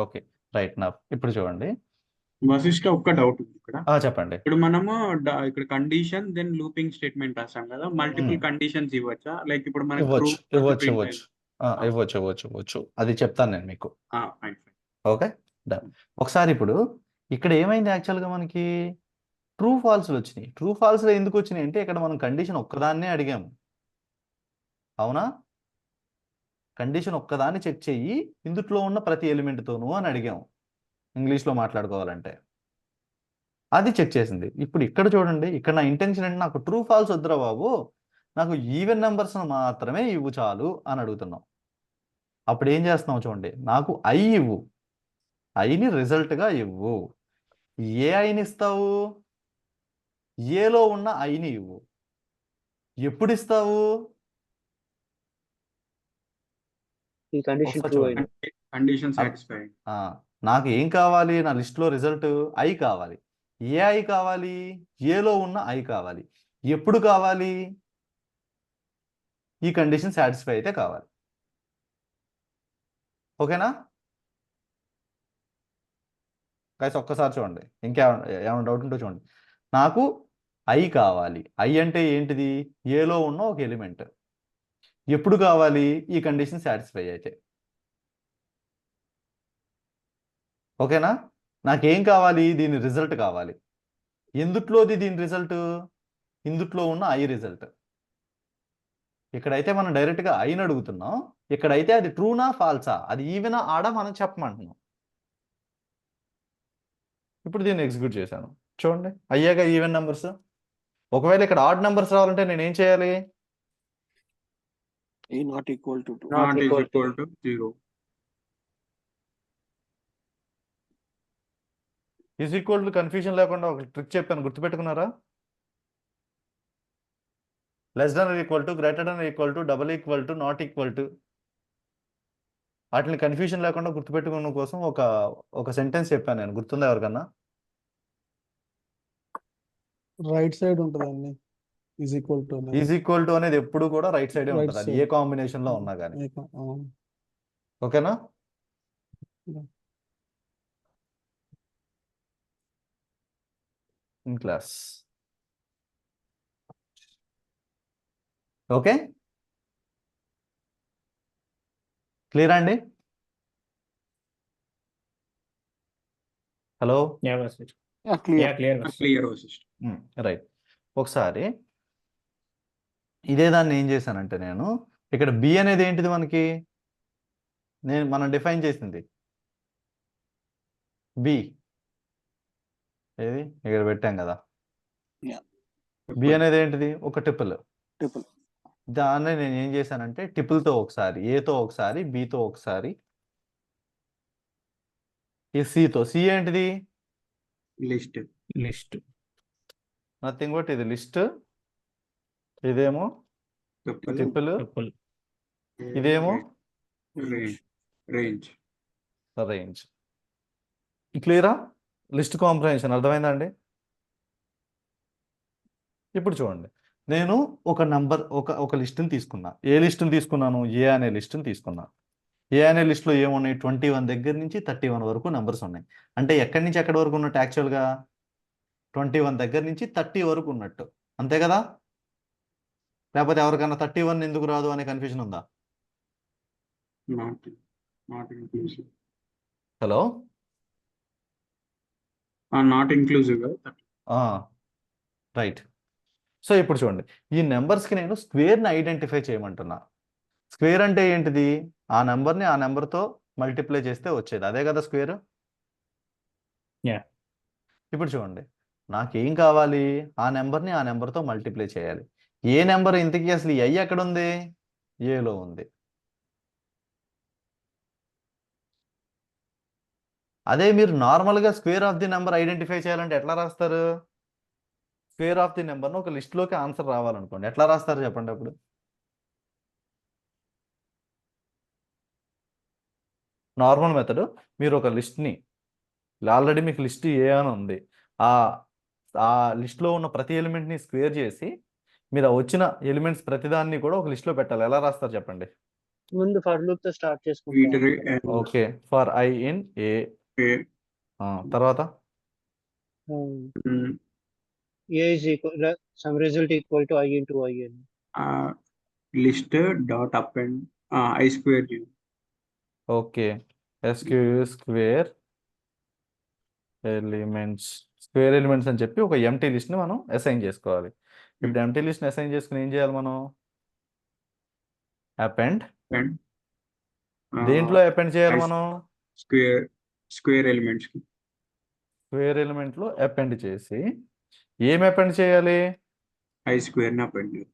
Okay, right. నా ఇప్పుడు చూడండి వశిష్ట, ఒక్క డౌట్ ఉంది ఇక్కడ. చెప్పండి. ఇప్పుడు మనము ఇక్కడ కండిషన్ దెన్ లూపింగ్ స్టేట్మెంట్ రాసాం కదా, మల్టిపుల్ కండిషన్స్ ఇవ్వచ్చా? లైక్ ఇప్పుడు మనకి ఇవ్వచ్చు. అది చెప్తాను నేను మీకు. Okay, done. ఒకసారి ఇప్పుడు ఇక్కడ ఏమైంది, యాక్చువల్గా మనకి ట్రూ ఫాల్స్లు వచ్చినాయి. ట్రూ ఫాల్స్లో ఎందుకు వచ్చినాయి అంటే ఇక్కడ మనం కండిషన్ ఒక్కదాన్నే అడిగాము. అవునా? కండిషన్ ఒక్కదాన్ని చెక్ చెయ్యి ఇందుట్లో ఉన్న ప్రతి ఎలిమెంట్తోనూ అని అడిగాము, ఇంగ్లీష్లో మాట్లాడుకోవాలంటే. అది చెక్ చేసింది. ఇప్పుడు ఇక్కడ చూడండి, ఇక్కడ నా ఇంటెన్షన్ అంటే నాకు ట్రూ ఫాల్స్ వద్దురా బాబు, నాకు ఈవెన్ నెంబర్స్ మాత్రమే ఇవ్వు చాలు అని అడుగుతున్నాం. అప్పుడు ఏం చేస్తున్నావు చూడండి, నాకు ఐ ఇవ్వు, ఐని రిజల్ట్గా ఇవ్వు. ఏ ఐని ఇస్తావు? ఏలో ఉన్న ఐని ఇవ్వు. ఎప్పుడు ఇస్తావు? నాకు ఏం కావాలి? నా లిస్ట్లో రిజల్ట్ ఐ కావాలి. ఏ ఐ కావాలి? ఏలో ఉన్న ఐ కావాలి. ఎప్పుడు కావాలి? ఈ కండిషన్ సాటిస్ఫై అయితే కావాలి. ఓకేనా గైస్? ఒక్కసారి చూడండి, ఏమైనా డౌట్ ఉంటే చూడండి. నాకు ఐ కావాలి. ఐ అంటే ఏంటిది? ఏలో ఉన్న ఒక ఎలిమెంట్. ఎప్పుడు కావాలి? ఈ కండిషన్ సాటిస్ఫై అయితే. ఓకేనా? నాకేం కావాలి? దీని రిజల్ట్ కావాలి. ఎందుట్లోది దీని రిజల్ట్? ఇందుట్లో ఉన్న ఐ రిజల్ట్. ఇక్కడైతే మనం డైరెక్ట్గా ఐని అడుగుతున్నాం. ఇక్కడైతే అది ట్రూనా ఫాల్సా, అది ఈవెనా ఆడా మనం చెప్పమంటున్నాం. ఇప్పుడు దీన్ని ఎగ్జిక్యూట్ చేశాను. చూడండి, అయ్యాక ఈవెన్ నెంబర్స్. ఒకవేళ ఇక్కడ ఆడ్ నెంబర్స్ రావాలంటే నేను ఏం చేయాలి? ఈ not equal to 2. Not is equal to 0. Is equal to confusion లేకుండా ఒక ట్రిక్ చెప్పాను, గుర్తుపెట్టుకున్నారా? Less than equal to, greater than equal to, double equal to, not equal to. వాటిని కన్ఫ్యూజన్ లేకుండా గుర్తుపెట్టుకున్న కోసం ఒక సెంటెన్స్ చెప్పాను నేను, గుర్తుందా ఎవరికన్నా? రైట్ సైడ్ ఉంటుందండి. Is equal to is equal to అనేది ఎప్పుడు కూడా రైట్ సైడే Right ఉంటుంది, అది side. ఏ కాంబినేషన్ లో ఉన్నా కానీ. ఓకేనా? Yeah. In class. Okay, clear అండి? Hello, yeah Vashishtha. Clear. Yeah clear Vashishtha. Clear Vashishtha. Right. ఒకసారి ఇదే దాన్ని ఏం చేశానంటే నేను ఇక్కడ బి అనేది ఏంటిది మనకి, మనం డిఫైన్ చేసింది బి ఏది ఇక్కడ పెట్టాం కదా. బి అనేది ఏంటిది? ఒక టిపుల్. ట్రిపుల్. దాన్ని నేను ఏం చేశానంటే టిపుల్తో ఒకసారి, ఏతో ఒకసారి, బితో ఒకసారి, ఈ సితో. సి ఏంటిది? లిస్ట్. లిస్ట్. నథింగ్ బట్ ఇది లిస్ట్, ఇదేమో టిపుల్, ట్రిపుల్. ఇదేమో రేంజ్. రేంజ్. క్లియరా? లిస్ట్ కాంప్రహెన్షన్ అర్థమైందా అండి? ఇప్పుడు చూడండి, నేను ఒక నంబర్ ఒక లిస్ట్ని తీసుకున్నా. ఏ లిస్ట్ని తీసుకున్నాను? ఏ అనే లిస్ట్ని తీసుకున్నా. ఏ అనే లిస్ట్లో ఏమున్నాయి? 21 దగ్గర నుంచి 31 వరకు నెంబర్స్ ఉన్నాయి. అంటే ఎక్కడి నుంచి ఎక్కడి వరకు ఉన్నట్టు? యాక్చువల్గా 21 దగ్గర నుంచి 30 వరకు ఉన్నట్టు, అంతే కదా? లేకపోతే ఎవరికైనా 31 ఎందుకు రాదు అనే కన్ఫ్యూజన్ ఉందా? Not inclusive. Hello, not inclusive కదా. రైట్. సో ఇప్పుడు చూడండి, ఈ నెంబర్స్కి నేను స్క్వేర్ని ఐడెంటిఫై చేయమంటున్నా. స్క్వేర్ అంటే ఏంటిది? ఆ నెంబర్ని ఆ నెంబర్తో మల్టిప్లై చేస్తే వచ్చేది, అదే కదా స్క్వేర్. Yeah. ఇప్పుడు చూడండి, నాకేం కావాలి? ఆ నెంబర్ని ఆ నెంబర్తో మల్టిప్లై చేయాలి. ఏ నెంబర్ ఇంతకీ అసలు ఈ ఐ ఎక్కడ ఉంది? ఏలో ఉంది. అదే మీరు నార్మల్గా square of the number identify చేయాలంటే ఎట్లా రాస్తారు? స్క్వేర్ ఆఫ్ ది నెంబర్ను ఒక లిస్ట్లోకి ఆన్సర్ రావాలనుకోండి, ఎట్లా రాస్తారు చెప్పండి అప్పుడు? నార్మల్ మెథడ్, మీరు ఒక లిస్ట్ని, ఆల్రెడీ మీకు లిస్ట్ ఏ అని ఉంది, ఆ లిస్ట్లో ఉన్న ప్రతి ఎలిమెంట్ని స్క్వేర్ చేసి మీరు వచ్చిన ఎలిమెంట్స్ ప్రతిదాన్ని కూడా ఒక లిస్ట్లో పెట్టాలి. ఎలా రాస్తారు చెప్పండి? ముందు ఫర్ లూప్ తో స్టార్ట్ చేసుకుంటాం. Okay, for I in A, తర్వాత A is equal sum result equal to I into I అని. List dot append I square. Okay, square elements, square elements అని చెప్పి ఒక ఎంటీ లిస్ట్ని మనం అసైన్ చేసుకోవాలి. ఇప్పుడు ఎంటీ లిస్ట్ని అసైన్ చేసుకుని ఏం చేయాలి మనం? అపెండ్. దేంట్లో అపెండ్ చేయాలి మనం? స్క్వేర్ ఎలిమెంట్స్ కి. స్క్వేర్ ఎలిమెంట్లో అపెండ్ చేసి ఏం అపెండ్ చేయాలి? ఐ స్క్వేర్ ని అపెండ్ చేయాలి.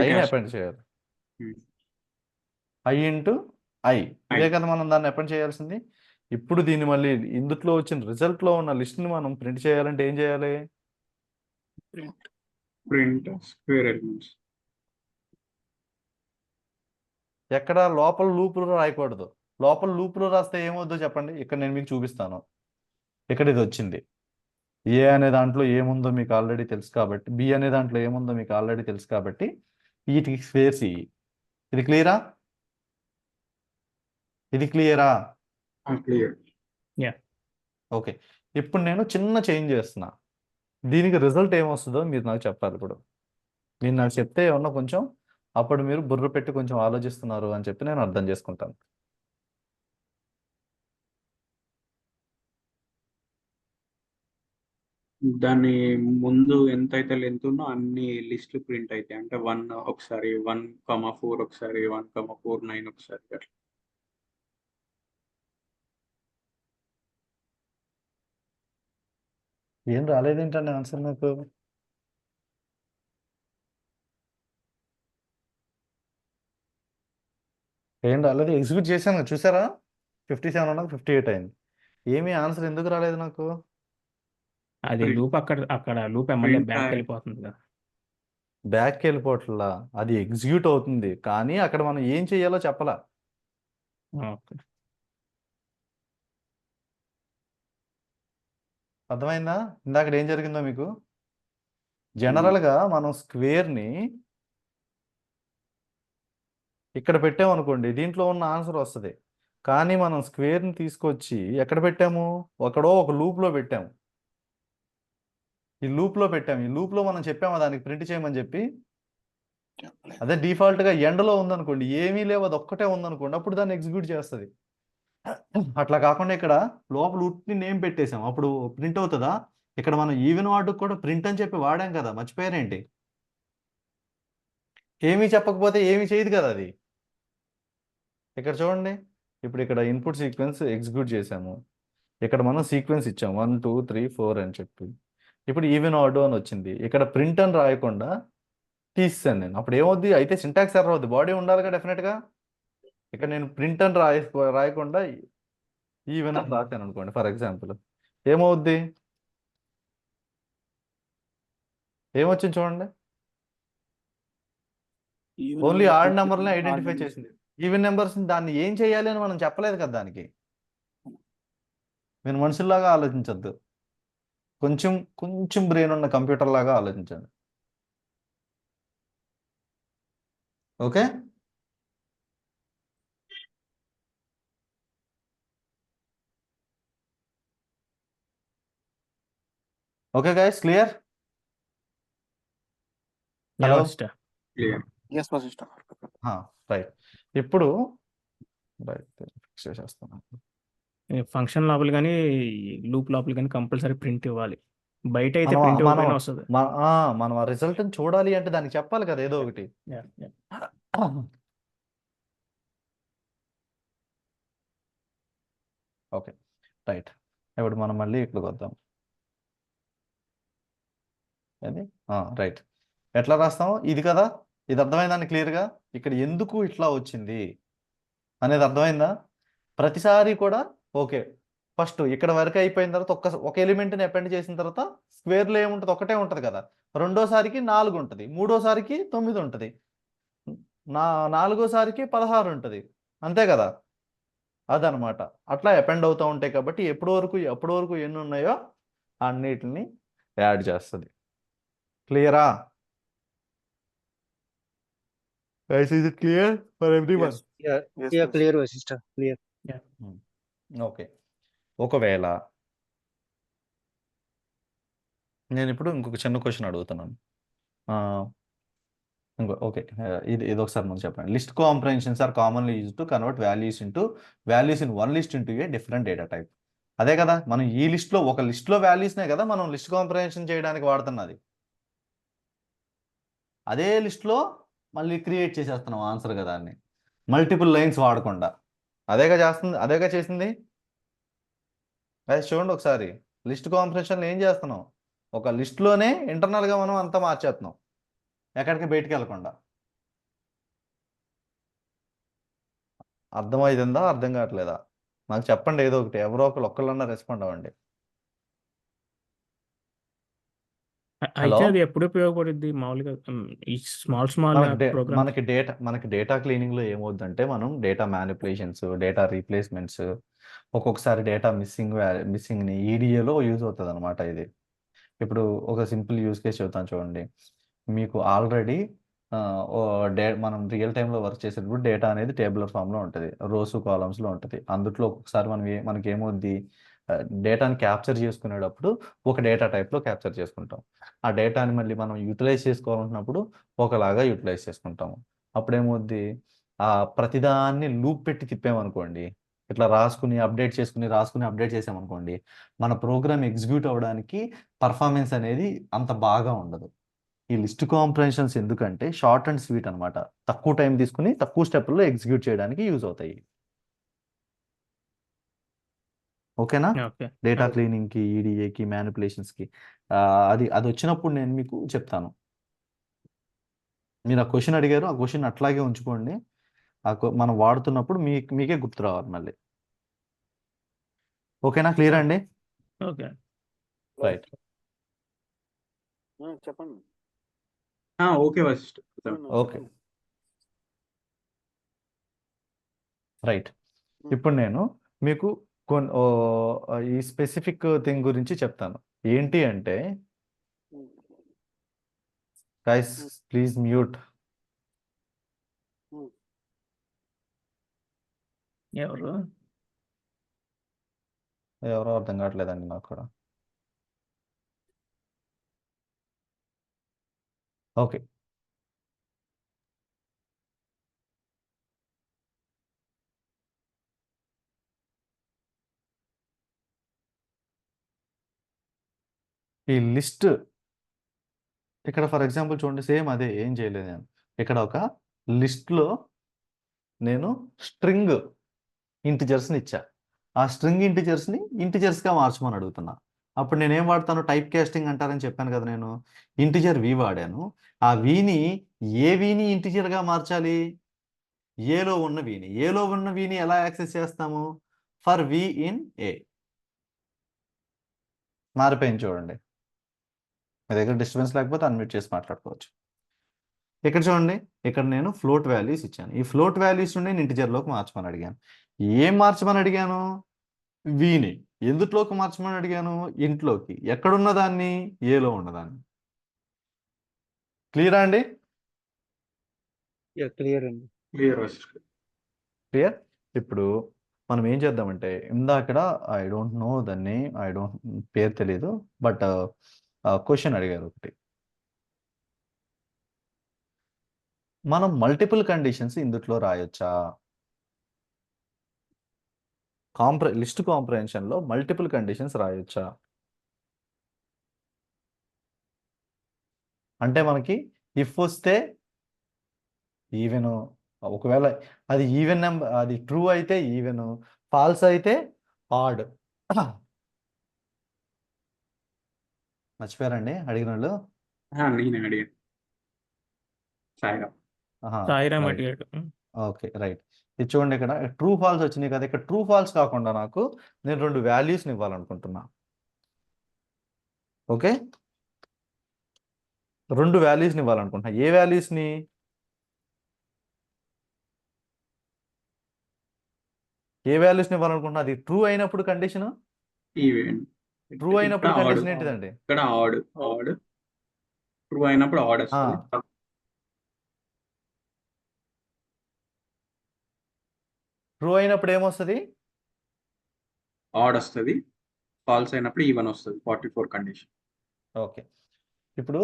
ఐని అపెండ్ చేయాలి. ఐ ఇంటూ ఐ, ఇదే కదా మనం దాన్ని అపెండ్ చేయాల్సింది. ఇప్పుడు దీన్ని మళ్ళీ ఇందులో వచ్చిన రిజల్ట్లో ఉన్న లిస్ట్ని మనం ప్రింట్ చేయాలంటే ఏం చేయాలి? Print square elements. ఎక్కడ లోపల లూపులు రాయకూడదు. లోపల లూపులు రాస్తే ఏమవుద్దో చెప్పండి. ఇక్కడ నేను మీకు చూపిస్తాను. ఇక్కడ ఇది వచ్చింది, ఏ అనే దాంట్లో ఏముందో మీకు ఆల్రెడీ తెలుసు కాబట్టి, బి అనే దాంట్లో ఏముందో మీకు ఆల్రెడీ తెలుసు కాబట్టి వీటికి స్క్వేర్స్ ఇవి. ఇది క్లియరా? ఇది క్లియరా? క్లియర్. ఓకే, ఇప్పుడు నేను చిన్న చేంజ్ చేస్తున్నా. దీనికి రిజల్ట్ ఏమొస్తుందో మీరు నాకు చెప్పాలి ఇప్పుడు. మీరు నాకు చెప్తే ఏమన్నా కొంచెం అప్పుడు మీరు బుర్ర పెట్టి కొంచెం ఆలోచిస్తున్నారు అని చెప్పి నేను అర్థం చేసుకుంటాను. దాని ముందు ఎంతైతే లెంత్ ఉందో అన్ని లిస్టులు ప్రింట్ అవుతాయి. అంటే 1 ఒకసారి 1,4 ఒకసారి 1,49 ఒకసారి అట్లా. ఏం రాలేదేంటండి ఆన్సర్ నాకు? ఏం రాలేదు, ఎగ్జిక్యూట్ చేశాను కదా, చూసారా? 57 ఉన్నది 58 అయింది. ఏమీ ఆన్సర్ ఎందుకు రాలేదు నాకు? అది ప్రింట్ లూప్ అక్కడ లూప్ ఎమ్మెల్యే ప్రింట్ బ్యాక్ వెళ్ళిపోతుంది కదా. బ్యాక్ వెళ్ళిపోవట్లా, అది ఎగ్జిక్యూట్ అవుతుంది కానీ అక్కడ మనం ఏం చేయాలో చెప్పలా. ఓకే. అర్థమైందా ఇందాక ఏం జరిగిందో మీకు? జనరల్గా మనం స్క్వేర్ని ఇక్కడ పెట్టామనుకోండి, దీంట్లో ఉన్న ఆన్సర్ వస్తుంది. కానీ మనం స్క్వేర్ని తీసుకొచ్చి ఎక్కడ పెట్టాము? ఒకడో ఒక లూప్లో పెట్టాము. ఈ లూప్లో పెట్టాము. ఈ లూప్లో మనం చెప్పాము దానికి ప్రింట్ చేయమని చెప్పి. అదే డిఫాల్ట్గా ఎండలో ఉందనుకోండి, ఏమీ లేవు, అది ఒక్కటే ఉందనుకోండి, అప్పుడు దాన్ని ఎగ్జిక్యూట్ చేస్తుంది. అట్లా కాకుండా ఇక్కడ లోపల ఉట్ని నేమ్ పెట్టేసాం, అప్పుడు ప్రింట్ అవుతుందా? ఇక్కడ మనం ఈవెన్ వార్డుకు కూడా ప్రింట్ అని చెప్పి వాడాం కదా, మర్చిపోయారేంటి? ఏమీ చెప్పకపోతే ఏమీ చేయదు కదా అది. ఇక్కడ చూడండి, ఇప్పుడు ఇక్కడ ఇన్పుట్ సీక్వెన్స్ ఎగ్జిక్యూట్ చేసాము. ఇక్కడ మనం సీక్వెన్స్ ఇచ్చాము 1 2 3 4 అని చెప్పి. ఇప్పుడు ఈవెన్ ఆర్డర్ అని వచ్చింది. ఇక్కడ ప్రింట్ అని రాయకుండా తీసాను నేను. అప్పుడు ఏమవుద్ది? అయితే సింటాక్స్ ఎర్రర్ అవుద్ది. బాడీ ఉండాలిగా డెఫినెట్గా. ఇక్కడ నేను ప్రింట్ అని రాయకుండా ఈవెన్ అని రాశాను అనుకోండి ఫర్ ఎగ్జాంపుల్, ఏమవుద్ది? ఏమొచ్చింది చూడండి, ఓన్లీ ఆడ్ నెంబర్ని ఐడెంటిఫై చేసింది. ఈవెన్ నెంబర్స్ దాన్ని ఏం చేయాలి అని మనం చెప్పలేదు కదా దానికి. మీరు మనుషుల్లాగా ఆలోచించద్దు, కొంచెం కొంచెం బ్రెయిన్ ఉన్న కంప్యూటర్ లాగా ఆలోచించండి. Okay, okay guys, clear? Hello, clear. Yes Vashishta. Right. ఇప్పుడు రైట్ ఫిక్స్ చేసేస్తాను. ఫంక్షన్ లోపల కానీ లూప్ లోపల కానీ కంపల్సరీ ప్రింట్ ఇవ్వాలి. బయట అయితే మనం ప్రింట్ మనం ఇవ్వకపోయినా వస్తుంది. మనం ఆ రిజల్ట్ చూడాలి అంటే దానికి చెప్పాలి కదా ఏదో ఒకటి. Okay, right. ఇప్పుడు మనం మళ్ళీ ఇక్కడికి వద్దాం. అది రైట్. ఎట్లా రాస్తాం? ఇది కదా, ఇది అర్థమైందాన్ని క్లియర్గా. ఇక్కడ ఎందుకు ఇట్లా వచ్చింది అనేది అర్థమైందా? ప్రతిసారి కూడా ఓకే, ఫస్ట్ ఇక్కడ వరకు అయిపోయిన తర్వాత ఒక ఎలిమెంట్ని అపెండ్ చేసిన తర్వాత స్క్వేర్లో ఏముంటుంది? ఒకటే ఉంటుంది కదా. రెండోసారికి 4 ఉంటుంది, మూడోసారికి 9 ఉంటుంది, నాలుగోసారికి 16 ఉంటుంది, అంతే కదా. అదనమాట. అట్లా అపెండ్ అవుతూ ఉంటాయి కాబట్టి ఎప్పటి వరకు ఎన్ని ఉన్నాయో అన్నిటిని యాడ్ చేస్తుంది. క్లియరా? Guys, is it clear for everyone? Clear sister, clear. Okay, ఒకవేళ నేను ఇప్పుడు ఇంకొక చిన్న క్వశ్చన్ అడుగుతున్నాను. ఓకే, ఇది ఒకసారి మనం చెప్పండి. List comprehensions are commonly use to convert values in one list into a different data type. అదే కదా, మనం ఈ లిస్ట్లో ఒక లిస్ట్లో వాల్యూస్నే కదా మనం లిస్ట్ కాంప్రహెన్షన్ చేయడానికి వాడుతున్నది. అదే లిస్ట్లో మళ్ళీ క్రియేట్ చేసేస్తున్నాం ఆన్సర్ కదా, దాన్ని మల్టిపుల్ లైన్స్ వాడకుండా. అదేగా చేసింది. చూడండి ఒకసారి, లిస్ట్ కాంప్రహెన్షన్లో ఏం చేస్తున్నాం? ఒక లిస్ట్లోనే ఇంటర్నల్గా మనం అంతా మార్చేస్తున్నాం, ఎక్కడికి బయటికి వెళ్ళకుండా. అర్థమైందా? అర్థం కావట్లేదా? నాకు చెప్పండి ఏదో ఒకటి, ఎవరో ఒక్కళ్ళన్నా రెస్పాండ్ అవ్వండి. అయితే అది ఎప్పుడు ఉపయోగపడుద్ది మామూలుగా? ఈ స్మాల్ ప్రోగ్రామ్ మనకి డేటా క్లీనింగ్ లో ఏమవుతుందంటే, మనం డేటా మ్యానిపులేషన్స్, డేటా రీప్లేస్మెంట్స్, ఒక్కొక్కసారి డేటా మిస్సింగ్ ని ఈడిఏలో యూజ్ అవుతుంది అనమాట. ఇది ఇప్పుడు ఒక సింపుల్ యూజ్ కేస్ చెబుతాను చూడండి. మీకు ఆల్రెడీ మనం రియల్ టైంలో వర్క్ చేసేటప్పుడు డేటా అనేది టేబులర్ ఫామ్లో ఉంటుంది, రోస్ కాలమ్స్లో ఉంటుంది. అందుట్లో ఒక్కొక్కసారి మనకి ఏమవుద్ది, డేటాని క్యాప్చర్ చేసుకునేటప్పుడు ఒక డేటా టైప్లో క్యాప్చర్ చేసుకుంటాం. ఆ డేటాని మళ్ళీ మనం యూటిలైజ్ చేసుకోవాలన్నప్పుడు ఒకలాగా యూటిలైజ్ చేసుకుంటాము. అప్పుడేమవుద్ది, ప్రతిదాన్ని లూప్ పెట్టి తిప్పామనుకోండి, ఇట్లా రాసుకుని అప్డేట్ చేసామనుకోండి, మన ప్రోగ్రామ్ ఎగ్జిక్యూట్ అవ్వడానికి పర్ఫార్మెన్స్ అనేది అంత బాగా ఉండదు. ఈ లిస్ట్ కాంప్రహెన్షన్స్ ఎందుకంటే షార్ట్ అండ్ స్వీట్ అనమాట. తక్కువ టైం తీసుకుని తక్కువ స్టెప్లో ఎగ్జిక్యూట్ చేయడానికి యూజ్ అవుతాయి. ఓకేనా? ఓకే. Data okay. క్లీనింగ్కి, ఈడిఏకి, మ్యానిపులేషన్స్కి అది వచ్చినప్పుడు నేను మీకు చెప్తాను. మీరు ఆ క్వశ్చన్ అడిగారు, ఆ క్వశ్చన్ అట్లాగే ఉంచుకోండి. మనం వాడుతున్నప్పుడు మీకే గుర్తు రావాలి మళ్ళీ. ఓకేనా? క్లియర్ అండి? ఓకే. రైట్. చెప్పండి. ఓకే వశిష్ఠ. ఓకే. రైట్. ఇప్పుడు నేను మీకు ఈ స్పెసిఫిక్ థింగ్ గురించి చెప్తాను. ఏంటి అంటే, గైస్ ప్లీజ్ మ్యూట్. ఎవరు? ఎవరో అర్థం కావట్లేదండి నాకు కూడా. ఓకే. ఈ లిస్ట్ ఇక్కడ ఫర్ ఎగ్జాంపుల్ చూడండి, సేమ్ అదే, ఏం చేయలేదు నేను. ఇక్కడ ఒక లిస్ట్లో నేను స్ట్రింగ్ ఇంటిజర్స్ని ఇచ్చా. ఆ స్ట్రింగ్ ఇంటిజర్స్గా మార్చమని అడుగుతున్నా. అప్పుడు నేనేం వాడతాను? టైప్ కాస్టింగ్ అంటారని చెప్పాను కదా నేను. ఇంటిజర్ వి వాడాను. ఆ విని ఏ విని ఇంటిజర్గా మార్చాలి? ఏలో ఉన్న విని ఎలా యాక్సెస్ చేస్తాము? For v in a. మారిపోయింది చూడండి. మీ దగ్గర డిస్టర్బెన్స్ లేకపోతే అన్మ్యూట్ చేసి మాట్లాడుకోవచ్చు. ఇక్కడ చూడండి, ఇక్కడ నేను ఫ్లోట్ వాల్యూస్ ఇచ్చాను. ఈ ఫ్లోట్ వాల్యూస్ నుండి నేను ఇంటిజర్లోకి మార్చమని అడిగాను. ఏం మార్చమని అడిగాను? వీని. ఎందులోకి మార్చమని అడిగాను? ఇంట్లోకి. ఎక్కడున్న దాన్ని? ఏలో ఉన్నదాన్ని. క్లియరా అండి? క్లియర్ అండి. క్లియర్ వశిష్ఠ. క్లియర్. ఇప్పుడు మనం ఏం చేద్దామంటే, ఇందాకడ ఐ డోంట్ నో దాన్ని, పేరు తెలీదు, బట్ క్వశ్చన్ అడిగారు ఒకటి. మనం మల్టిపుల్ కండిషన్స్ ఇందులో రాయొచ్చా? లిస్ట్ కాంప్రహెన్షన్లో మల్టిపుల్ కండిషన్స్ రాయొచ్చా? అంటే మనకి ఇఫ్ వస్తే ఈవెన్, ఒకవేళ అది ఈవెన్ నెంబర్, అది ట్రూ అయితే ఈవెన్, ఫాల్స్ అయితే ఆడ్. మర్చిపోయారండి అడిగిన వాళ్ళు? నేను అడిగాను. సాయిరామ్. సాయిరామ్ అడిగాడు. Okay, right. ఇది చూడండి, ఇక్కడ ట్రూ ఫాల్స్ వచ్చినాయి కదా. ఇక్కడ ట్రూ ఫాల్స్ కాకుండా నాకు నేను 2 వాల్యూస్ని ఇవ్వాలనుకుంటున్నా. ఓకే, 2 వాల్యూస్ని ఇవ్వాలనుకుంటున్నా. ఏ వాల్యూస్ని? ఇవ్వాలనుకుంటున్నా? అది ట్రూ అయినప్పుడు కండిషన్, ఈవెన్. ట్రూ అయినప్పుడు కండిషన్ ఏంటిదండి? ఇక్కడ ఆడ్ ట్రూ అయినప్పుడు ఆడ్ వస్తుంది. ట్రూ అయినప్పుడు ఏమొస్తుంది? ఆడ్ వస్తుంది. ఫాల్స్ అయినప్పుడు ఈవెన్ వస్తుంది. 44 కండిషన్. ఓకే, ఇప్పుడు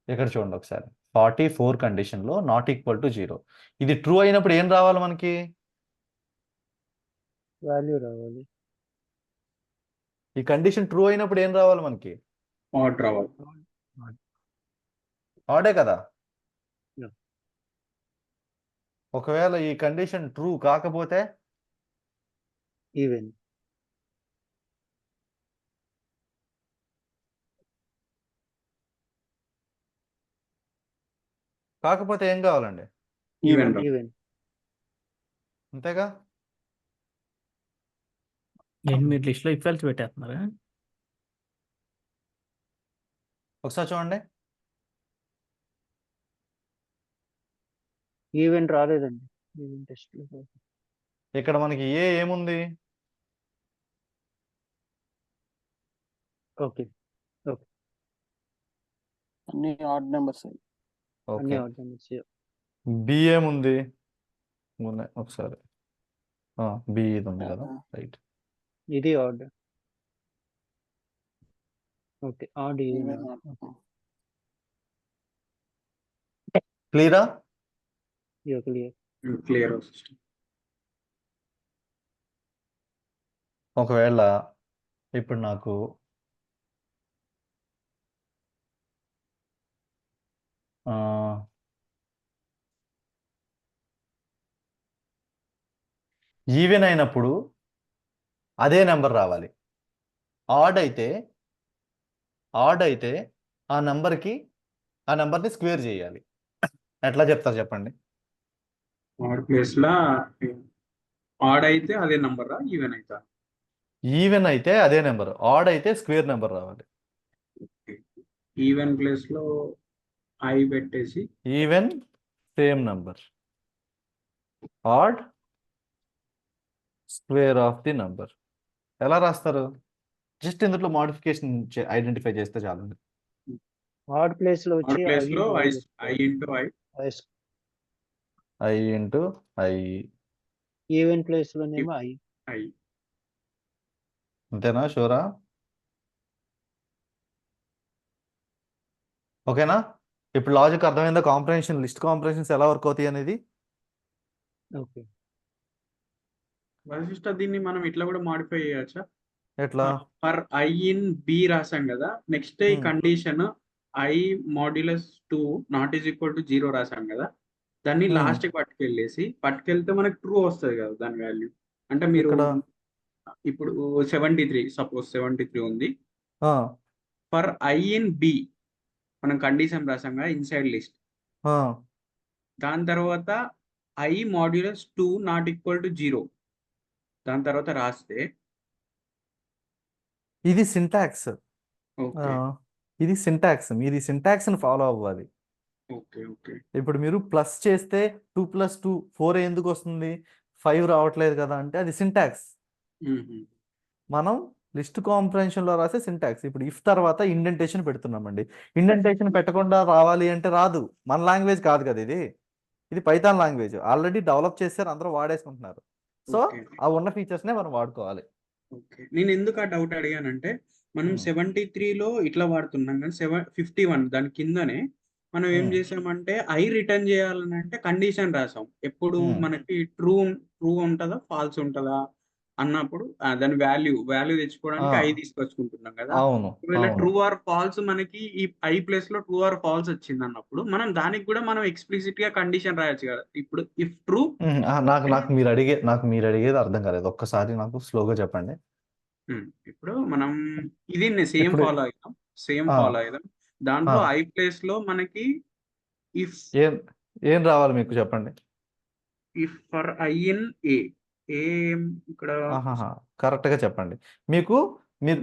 ఇక్కడ చూడండి ఒకసారి. 44 కండిషన్లో నాట్ ఈక్వల్ టు 0. ఇది ట్రూ అయినప్పుడు ఏం రావాలి మనకి? వాల్యూ రావాలి. ఈ కండిషన్ ట్రూ అయినప్పుడు ఏం రావాలి మనకి? ఆడ్ రావాలి. ఆడే కదా. Yeah. ఒకవేళ ఈ కండిషన్ ట్రూ కాకపోతే ఈవెన్. కాకపోతే ఏం కావాలండి? Even even. అంతేగా. మీరు లిస్ట్లో ఇఫెల్స్ పెట్టేస్తున్నారా? ఒకసారి చూడండి. ఈవెన్ రాలేదండి. Even test. ఇక్కడ మనకి ఏముంది? ఓకే. అన్ని ఆడ్ నెంబర్స్. అన్ని ఓకే. ఆర్డర్స్. బి ఏముంది? ఒకసారి బి ఇది ఉంది కదా. రైట్. ఇది order. Okay odd even even okay క్లియరా? క్లియర్. Clear system. ఒకవేళ ఇప్పుడు నాకు ఈవెన్ అయినప్పుడు అదే నెంబర్ రావాలి. ఆడ్ అయితే ఆ నెంబర్ని స్క్వేర్ చేయాలి. ఎట్లా చెప్తారు చెప్పండి? ఆడ్ ప్లేస్ లా ఆడ్ అయితే అదే నంబరా ఈవెన్ అయితే? ఈవెన్ అయితే అదే నెంబర్, ఆడ్ అయితే స్క్వేర్ నెంబర్ రావాలి. ఈవెన్ ప్లేస్ లో ఐ పెట్టేసి even same number, odd square of the number. ఎలా రాస్తారు? జస్ట్ ఇందులో మోడిఫికేషన్ ఐడెంటిఫై చేస్తే చాలు. ఆడ్ ప్లేస్ లో ఆడ్ వచ్చి ప్లేస్ ఐ లో I modulus into I. I into I. Even place లోనేమో ఐ. ఐ అంతేనా? షూరా? ఓకేనా? ఇప్పుడు లాజిక్ అర్థమైందా? కాంప్రహెన్షన్, లిస్ట్ కాంప్రహెన్షన్స్ ఎలా వర్క్ అవుతాయి అనేది. ఓకే వశిష్ట దీన్ని మనం ఇట్లా కూడా మాడిఫై చేయొచ్చా? ఎట్లా? ఫర్ ఐ ఇన్ బి రాసాం కదా, నెక్స్ట్ ఈ condition I modulus 2 not is equal to 0 రాసాం కదా, దాన్ని లాస్ట్ కి పట్టుకెళ్తే మనకి ట్రూ వస్తుంది కదా దాని వాల్యూ. అంటే మీరు ఇక్కడ ఇప్పుడు 73 సపోజ్ 73 ఉంది. ఆ, ఫర్ ఐ ఇన్ బి మనం కండిషన్ రాసాం కదా ఇన్సైడ్ లిస్ట్, ఆ, దాని తర్వాత I modulus 2 not equal to 0 దాని తర్వాత రాస్తే ఇది సింటాక్స్. ఓకే ఇది సింటాక్స్. మీరు ఈ సింటాక్స్ని ఫాలో అవ్వాలి. ఓకే ఓకే ఇప్పుడు మీరు ప్లస్ చేస్తే 2 + 2 4 ఎందుకు వస్తుంది? 5 రావట్లేదు కదా అంటే అది సింటాక్స్. మనం లిస్ట్ కాంప్రహెన్షన్లో రాసే సింటాక్స్. ఇప్పుడు ఇఫ్ తర్వాత ఇండెంటేషన్ పెడుతున్నామండి. ఇండెంటేషన్ పెట్టకుండా రావాలి అంటే రాదు. మన లాంగ్వేజ్ కాదు కదా ఇది. ఇది పైథాన్ లాంగ్వేజ్. ఆల్రెడీ డెవలప్ చేశారు, అందరూ వాడేసుకుంటున్నారు. సో ఓకే ఆ ఉన్న ఫీచర్స్నే మనం వాడుకోవాలి. ఓకే నేను ఎందుకు ఆ డౌట్ అడిగానంటే మనం 73లో ఇట్లా వాడుతున్నాం కానీ 51 దాని కిందనే మనం ఏం చేసామంటే ఐ రిటర్న్ చేయాలని అంటే కండిషన్ రాసాం. ఎప్పుడు మనకి ట్రూ ఉంటుందా ఫాల్స్ ఉంటుందా అన్నప్పుడు దాని వాల్యూ తెచ్చుకోవడానికి ఐ తీసుకొచ్చుకుంటున్నాం కదా. అవును, ఒకవేళ అవును. ట్రూ ఆర్ ఫాల్స్ మనకి ఈ ఐ ప్లేస్ లో ట్రూ ఆర్ ఫాల్స్ వచ్చింది అన్నప్పుడు మనం దానికి కూడా మనం ఎక్స్ప్లిసిట్ గా కండిషన్ రాయొచ్చు కదా. ఇప్పుడు ఇఫ్ ట్రూ నాకు మీరు అడిగేది అర్థం కాలేదు. ఒక్కసారి నాకు స్లోగా చెప్పండి. ఇప్పుడు మనం ఇది సేమ్ ఇప్పుడు ఫాలో అవుతాం ఆ, దాంట్లో ఐ ప్లేస్ లో మనకి ఇఫ్ ఏం ఏం రావాలి మీకు చెప్పండి. ఫర్ ఐ ఇన్ ఏ ఇక్కడ కరెక్ట్గా చెప్పండి. మీరు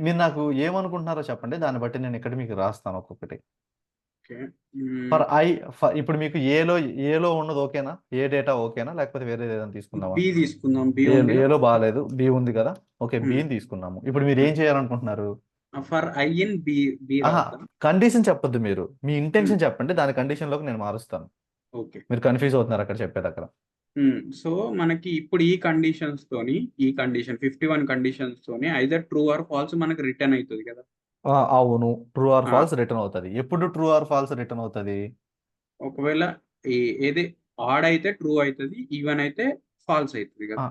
మీరు నాకు ఏమనుకుంటున్నారో చెప్పండి, దాన్ని బట్టి నేను ఇక్కడ మీకు రాస్తాను ఒక్కొక్కటి. ఓకే ఇప్పుడు మీకు ఏలో ఉన్నది ఓకేనా? ఏ డేటా ఓకేనా, లేకపోతే వేరే ఏదైనా తీసుకుందామా? బి తీసుకుందాం. బి ఉంది ఏలో బాగాలేదు, బి ఉంది కదా. ఓకే, బిని తీసుకున్నాము. ఇప్పుడు మీరు ఏం చేయాలనుకుంటున్నారు? For I in b b రాద్దాం. కండిషన్ చెప్పొద్దు, మీరు మీ ఇంటెన్షన్ చెప్పండి, దాని కండిషన్లోకి నేను మారుస్తాను. ఓకే మీరు కన్ఫ్యూజ్ అవుతున్నారు అక్కడ చెప్పేది అక్కడ. సో మనకి ఇప్పుడు ఈ 51 కండిషన్స్ తోని ఐదర్ ట్రూ ఆర్ ఫాల్స్ మనకి రిటర్న్ అవుతుంది కదా. అవును, ట్రూ ఆర్ ఫాల్స్ రిటర్న్ అవుతుంది. ఎప్పుడు ట్రూ ఆర్ ఫాల్స్ రిటర్న్ అవుతుంది? ఒకవేళ ఏది ఆడ్ అయితే ట్రూ అవుతుంది, ఈవెన్ అయితే ఫాల్స్ అవుతుంది కదా.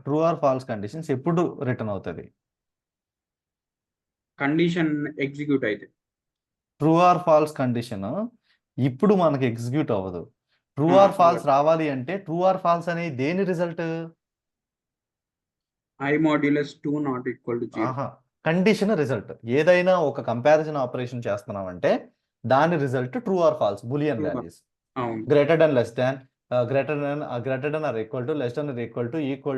ట్రూ ఆర్ ఫాల్స్ కండిషన్స్ ఎప్పుడు రిటర్న్ అవుతుంది? కండిషన్ ఎగ్జిక్యూట్ అయితే. ట్రూ ఆర్ ఫాల్స్ కండిషన్ ఇప్పుడు మనకి ఎగ్జిక్యూట్ అవ్వదు. ట్రూ ఆర్ ఫాల్స్ రావాలి అంటే ట్రూ ఆర్ ఫాల్స్ అనేది దేని result? I modulus 2 not equal to 0 condition result. ఏదైనా ఒక కంపారిజన్ ఆపరేషన్ చేస్తున్నామంటే దాని result true or false, boolean values. Greater than, less than, greater than or equal to, less than or equal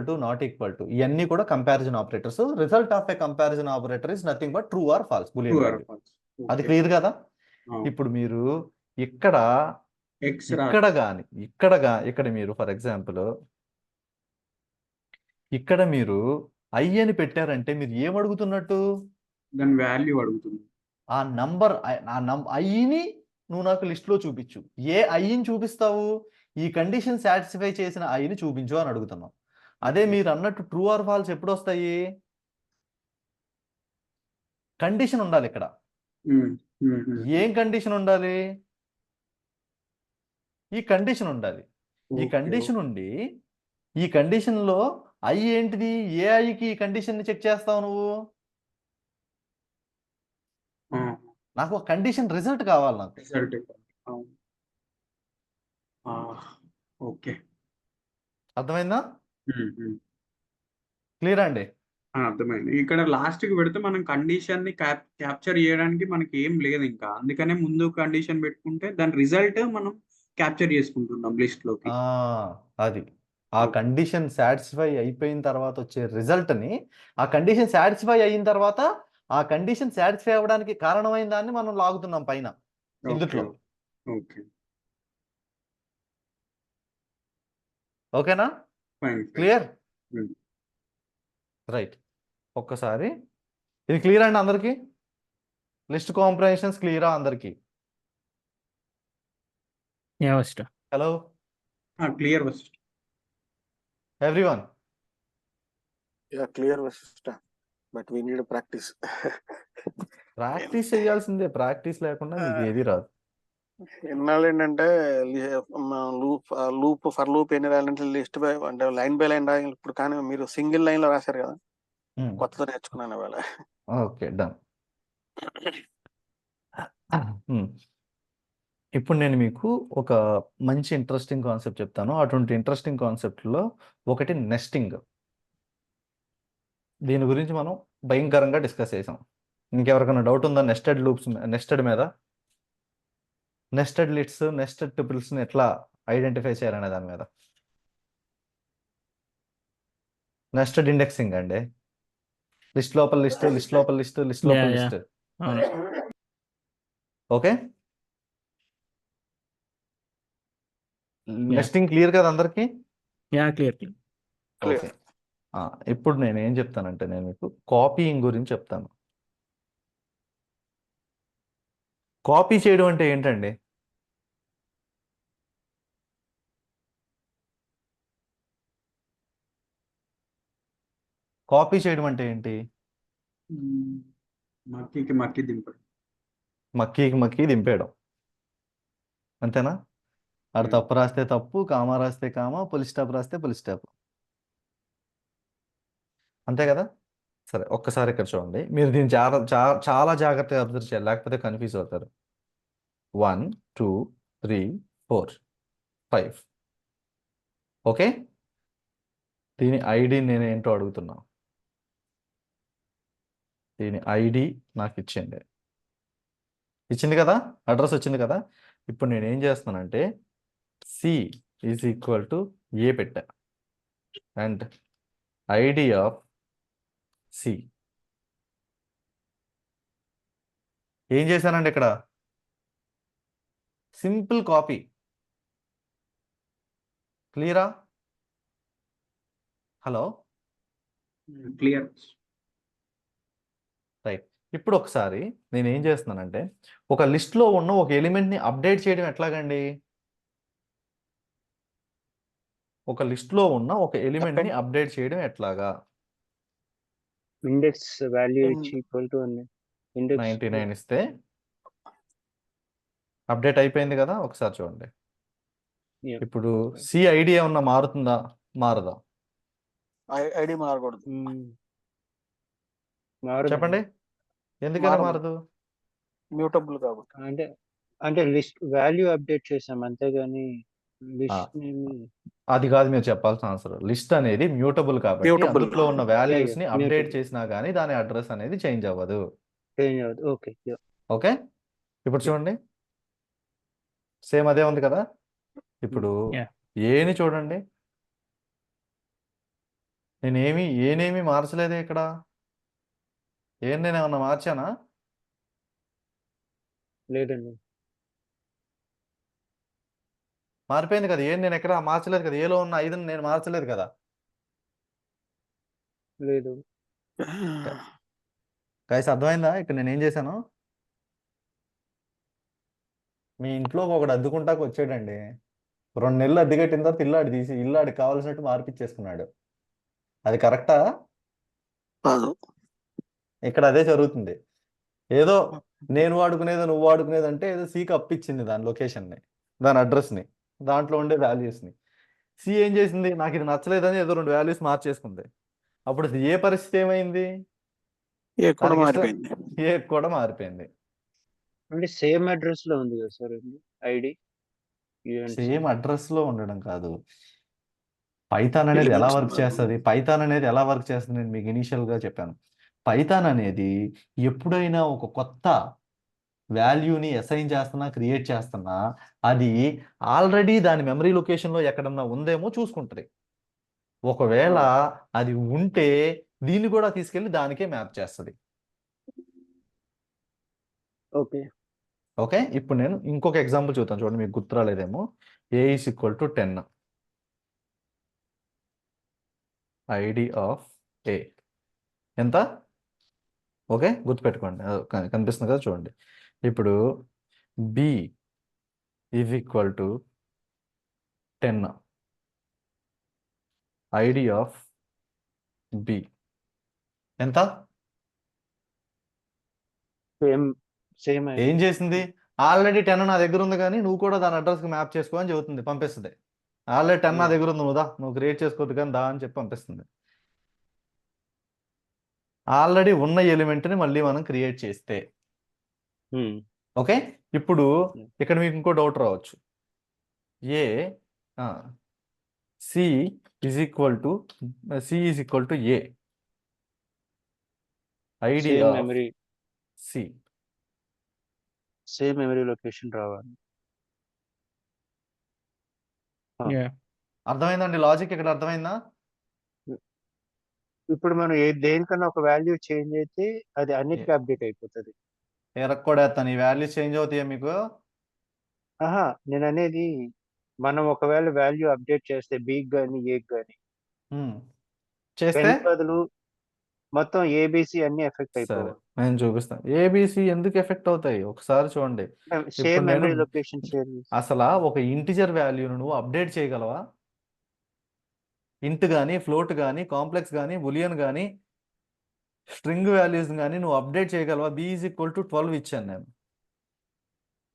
to, not equal to, ఇవన్నీ కూడా comparison operators. Result of a comparison operator is nothing but true or false, boolean value. అది clear కదా? ఇప్పుడు మీరు ఇక్కడ మీరు for example ఇక్కడ మీరు ఐ అని పెట్టారంటే మీరు ఏం అడుగుతున్నట్టు? దాని వాల్యూ అడుగుతుంది. ఆ నంబర్ ఐని నువ్వు నాకు లిస్ట్లో చూపించు. ఏ ఐని చూపిస్తావు? ఈ కండిషన్ సాటిస్ఫై చేసిన ఐని చూపించు అని అడుగుతున్నాం. అదే మీరు అన్నట్టు ట్రూ ఆర్ ఫాల్స్ ఎప్పుడు వస్తాయి? కండిషన్ ఉండాలి ఇక్కడ. ఏం కండిషన్ ఉండాలి? ఈ కండిషన్ ఉండాలి. ఈ ఓకే కండిషన్ ఉండి ఈ కండిషన్లో ఐ ఏంటిది? ఏ ఐకి ఈ కండిషన్ని చెక్ చేస్తావు నువ్వు? నాకు ఒక కండిషన్ రిజల్ట్ కావాలి నాకు. రిజల్ట్ ఓకే అర్థమైందా? ఉమ్, ఉమ్. క్లియర్ అండి? అర్థమైంది. ఇక్కడ లాస్ట్ కి పెడితే మనం కండిషన్ ని క్యాప్చర్ చేయడానికి మనకి ఏం లేదు ఇంకా, అందుకనే ముందు కండిషన్ పెట్టుకుంటే దాని రిజల్ట్ మనం క్యాప్చర్ చేసుకుంటున్నాం లిస్ట్ లోకి. అది ఆ ఓకే కండిషన్ సాటిస్ఫై అయిపోయిన తర్వాత వచ్చే రిజల్ట్ని, ఆ కండిషన్ సాటిస్ఫై అయిన తర్వాత ఆ కండిషన్ సాటిస్ఫై అవ్వడానికి కారణమైన దాన్ని మనం లాగుతున్నాం పైన ఓకే ఇందుట్లో. ఓకే ఓకేనా? Fine fine. క్లియర్? రైట్. ఒక్కసారి ఇది క్లియర్ అండి అందరికీ? లిస్ట్ కాంప్రహెన్షన్స్ క్లియరా అందరికీ? యా వస్తా. హలో క్లియర్ వస్తుంది. Everyone? Clear Vashishta, but we need practice. Practice చేయాల్సిందే. ప్రాక్టీస్ లేకుండా మీకు ఏది రాదు. ఎన్నాళ్ళు ఏంటంటే లూప్ ఫర్ లూప్ ఎన్ని రాయాలంటే లిస్ట్ బై అంటే లైన్ బై లైన్ రాయాలి. ఇప్పుడు కానీ మీరు సింగిల్ లైన్ లో రాశారు కదా, కొత్తతో నేర్చుకున్నాను ఇవాళ. Okay done. ఇప్పుడు నేను మీకు ఒక మంచి ఇంట్రెస్టింగ్ కాన్సెప్ట్ చెప్తాను. అటువంటి ఇంట్రెస్టింగ్ కాన్సెప్ట్లో ఒకటి నెస్టింగ్. దీని గురించి మనం భయంకరంగా డిస్కస్ చేసాం. ఇంకెవరికైనా డౌట్ ఉందా నెస్టెడ్ లూప్స్, నెస్టెడ్ మీద? నెస్టెడ్ లిస్ట్స్, నెస్టెడ్ ట్యూపుల్స్ని ఎట్లా ఐడెంటిఫై చేయాలనే దాని మీద. నెస్టెడ్ ఇండెక్సింగ్ అండి. లిస్ట్ లోపల లిస్ట్, లిస్ట్ లోపల లిస్ట్, లిస్ట్ లోపల యా లిస్ట్. అవును. ఓకే, యా నెస్టింగ్ క్లియర్ కదా అందరికీ? Yeah clear clear. Clear. Okay. ఇప్పుడు నేను ఏం చెప్తానంటే నేను మీకు కాపీయింగ్ గురించి చెప్తాను. కాపీ చేయడం అంటే ఏంటండి? కాపీ చేయడం అంటే ఏంటి? మక్కికి మక్కి దింపడం. మక్కీకి మక్కీ దింపేయడం, అంతేనా? ఆడ తప్పు రాస్తే తప్పు, కామా రాస్తే కామా, పులి స్టాప్ రాస్తే పులి స్టాప్, అంతే కదా? సరే ఒక్కసారి ఇక్కడ చూడండి. మీరు దీన్ని చాలా చాలా జాగ్రత్తగా అబ్జర్వ్ చేయాలి, లేకపోతే కన్ఫ్యూజ్ అవుతారు. 1 2 3 4 5. ఓకే, దీని ఐడి నేను ఏంటో అడుగుతున్నా. దీని ఐడి నాకు ఇచ్చింది కదా, అడ్రస్ వచ్చింది కదా. ఇప్పుడు నేను ఏం చేస్తున్నానంటే C is equal to A పెట్టా అండ్ ఐడి ఆఫ్ సి. ఏం చేశానండి ఇక్కడ? Simple copy. క్లియరా? Hello clear. రైట్. ఇప్పుడు ఒకసారి నేను ఏం చేస్తున్నానంటే ఒక లిస్ట్లో ఉన్న ఒక ఎలిమెంట్ని అప్డేట్ చేయడం ఎట్లాగండి? ఒక లిస్ట్లో ఉన్న ఒక ఎలిమెంట్ని అప్డేట్ చేయడం ఎట్లాగా? ఇండెక్స్ వాల్యూ ఇచ్చి ఈక్వల్ టు ఇండెక్స్ 99 ఇస్తే అప్డేట్ అయిపోయింది కదా. ఒకసారి చూడండి. ఇప్పుడు సి ఐడి ఏమన్నా మారుతుందా? మారదా? ఐడి మారకూడదు. చెప్పండి ఎందుకని మారదు? మ్యూటబుల్ కాబట్టి. అంటే అంటే లిస్ట్ వాల్యూ అప్డేట్ చేసాం అంతేగాని లిస్ట్ అది కాదు మీరు చెప్పాల్సిన అవసరం. లిస్ట్ అనేది మ్యూటబుల్ కాబట్టి Mutable. అందులో ఉన్న వాల్యూస్ ని Yeah, అప్డేట్ mutable. చేసినా కానీ దాని అడ్రస్ అనేది చేంజ్ అవ్వదు. చేంజ్ అవ్వదు. ఓకే. ఓకే, ఇప్పుడు చూడండి సేమ్ అదే ఉంది కదా. ఇప్పుడు Yeah. ఏని చూడండి, ఏనేమి మార్చలేదే ఇక్కడ. నేను ఏమన్నా మార్చానా? లేదండి. మారిపోయింది కదా. నేను ఎక్కడ మార్చలేదు కదా. ఏలో ఉన్న 5 నేను మార్చలేదు కదా. లేదు. గైస్ అర్థమైందా ఇక్కడ నేను ఏం చేశాను? మీ ఇంట్లో ఒకడు అద్దుకుంటాకు వచ్చాడండి. 2 నెలలు అద్దె కట్టిన తర్వాత ఇల్లాడికి కావాల్సినట్టు మార్పిచ్చేసుకున్నాడు. అది కరెక్టా? కాదు. ఇక్కడ అదే జరుగుతుంది. ఏదో నేను వాడుకునేది నువ్వు వాడుకునేది అంటే ఏదో సికి అప్పిచ్చింది దాని లొకేషన్ని, దాని అడ్రస్ని, దాంట్లో ఉండే వాల్యూస్ని. సి ఏం చేసింది, నాకు ఇది నచ్చలేదని ఏదో 2 వాల్యూస్ మార్చేసుకుంది. అప్పుడు ఏ పరిస్థితి ఏమైంది, ఏ కూడా దానికి ఇష్టం మారిపోయింది. ఏ కూడా మారిపోయింది. అంటే సేమ్ అడ్రస్ లో ఉంది కదా సార్ అది ఐడి సేమ్ అడ్రస్లో ఉండడం కాదు, పైథాన్ అనేది ఎలా ఎలిమెంట్స్ వర్క్ చేస్తుంది, పైథాన్ అనేది ఎలా వర్క్ చేస్తుంది నేను మీకు ఇనీషియల్గా చెప్పాను. పైథాన్ అనేది ఎప్పుడైనా ఒక కొత్త వాల్యూని అసైన్ చేస్తున్నా, క్రియేట్ చేస్తున్నా, అది ఆల్రెడీ దాని మెమరీ లొకేషన్లో ఎక్కడన్నా ఉందేమో చూసుకుంటుంది. ఒకవేళ అది ఉంటే దీన్ని కూడా తీసుకెళ్ళి దానికే మ్యాప్ చేస్తుంది. ఓకే. ఓకే, ఇప్పుడు నేను ఇంకొక ఎగ్జాంపుల్ చూద్దాం చూడండి, మీకు గుర్తురాలేదేమో. A is equal to 10, ID of A ఎంత, ఓకే గుర్తుపెట్టుకోండి, కనిపిస్తుంది కదా చూడండి. ఇప్పుడు B is equal to 10, ID of B ఎంత. సేమ్ ఏం చేసింది, ఆల్రెడీ 10 నా దగ్గర ఉంది కానీ నువ్వు కూడా దాని అడ్రస్కి మ్యాప్ చేసుకో అని చెబుతుంది, పంపిస్తుంది. ఆల్రెడీ 10 నా దగ్గర ఉంది, నువ్వు క్రియేట్ చేసుకోవద్దు కానీ దా అని చెప్పి పంపిస్తుంది. ఆల్రెడీ ఉన్న ఎలిమెంట్ని మళ్ళీ మనం క్రియేట్ చేస్తే. ఓకే, ఇప్పుడు ఇక్కడ మీకు ఇంకో డౌట్ రావచ్చు. A c is equal to a, id same of memory c. Same memory location రావాలి. Yeah. అర్థమైందండి లాజిక్, ఇక్కడ అర్థమైందా? ఇప్పుడు మనం దేనికన్నా ఒక వాల్యూ చేంజ్ అయితే అది అన్నిటికీ అప్డేట్ అయిపోతుంది. ఎరక్కొడేస్తాను, ఈ వాల్యూస్ చేంజ్ అవుతాయా మీకు? ఆహా, నేను అనేది మనం ఒకవేళ వాల్యూ అప్డేట్ చేస్తే బీకి కానీ ఏకి కానీ చేస్తే 10 బదులు మొత్తం ఏబిసి అన్ని ఎఫెక్ట్ సరే అయిపోవాలి. నేను చూపిస్తాను. ఏబిసి ఎందుకు ఎఫెక్ట్ అవుతాయి ఒకసారి చూడండి. సేమ్ ఇప్పుడు నేను మెమరీ లొకేషన్ షేర్ అసలు ఒక ఇంటిజర్ వాల్యూను నువ్వు అప్డేట్ చేయగలవా? ఇంట్ కానీ, ఫ్లోట్ కానీ, కాంప్లెక్స్ కానీ, బులియన్ కానీ, స్ట్రింగ్ వాల్యూస్ కానీ నువ్వు అప్డేట్ చేయగలవా? బి ఈజ్ ఈక్వల్ టు 12 ఇచ్చాను నేను.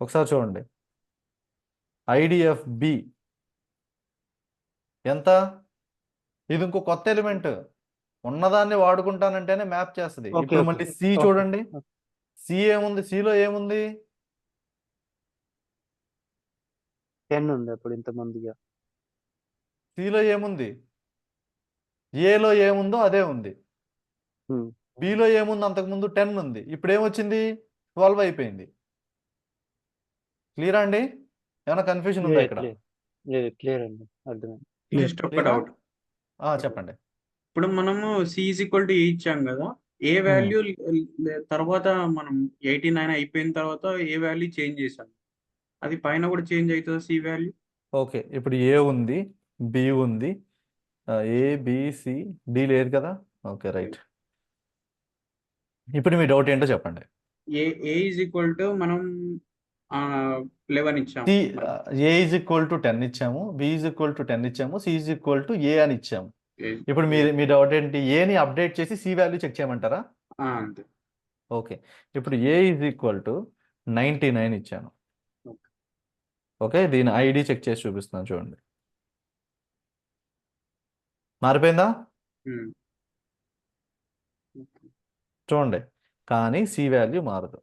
ఒకసారి చూడండి, ఐడిఎఫ్ బి ఎంత, ఇది ఇంకో కొత్త ఎలిమెంట్, ఉన్నదాన్ని వాడుకుంటానంటేనే మ్యాప్ చేస్తుంది. ఓకే, ఇప్పుడు ఓకే, మళ్ళీ సి ఓకే, చూడండి, ఓకే. సి ఏముంది, సిలో ఏముంది, 10 ఉంది అప్పుడు ఇంతమందిగా. సిలో ఏముంది, ఏలో ఏముందో అదే ఉంది. బిలో ఏముంది, అంతకుముందు 10 ఉంది, ఇప్పుడు ఏమొచ్చింది 12 అయిపోయింది. క్లియరా అండి, ఏమైనా కన్ఫ్యూజన్ ఉందా ఇక్కడ? లేదు, క్లియర్ అండి, అర్థమైంది. జస్ట్ ఒక డౌట్. చెప్పండి. ఇప్పుడు మనము సి ఈజ్ ఈక్వల్ టు ఏ ఇచ్చాం కదా, ఏ వాల్యూ తర్వాత మనం 89 అయిపోయిన తర్వాత ఏ వాల్యూ చేంజ్ చేసాం, అది పైన కూడా చేంజ్ అవుతుందా సి వాల్యూ? ఓకే, ఇప్పుడు ఏ ఉంది, బి ఉంది, ఏ బిసి డి లేదు కదా. ఓకే రైట్, ఇప్పుడు మీ డౌట్ ఏంటో చెప్పండి. ఏ ఈజ్ ఈక్వల్ టు మనం 11 ఇచ్చాము. ఏ ఈజ్ ఈక్వల్ టు 10 ఇచ్చాము, బి ఈజ్ ఈక్వల్ టు 10 ఇచ్చాము, సి ఈజ్ ఈక్వల్ టు ఏ అని ఇచ్చాము. ఇప్పుడు మీ డౌట్ ఏంటి, ఏని అప్డేట్ చేసి సి వాల్యూ చెక్ చేయమంటారా? అంతే. ఓకే, ఇప్పుడు ఏ ఈజ్ ఈక్వల్ టు 99 ఇచ్చాను. ఓకే, దీని ఐడి చెక్ చేసి చూపిస్తున్నాను చూడండి, మారిపోయిందా? చూడండి, కానీ సి వాల్యూ మారదు.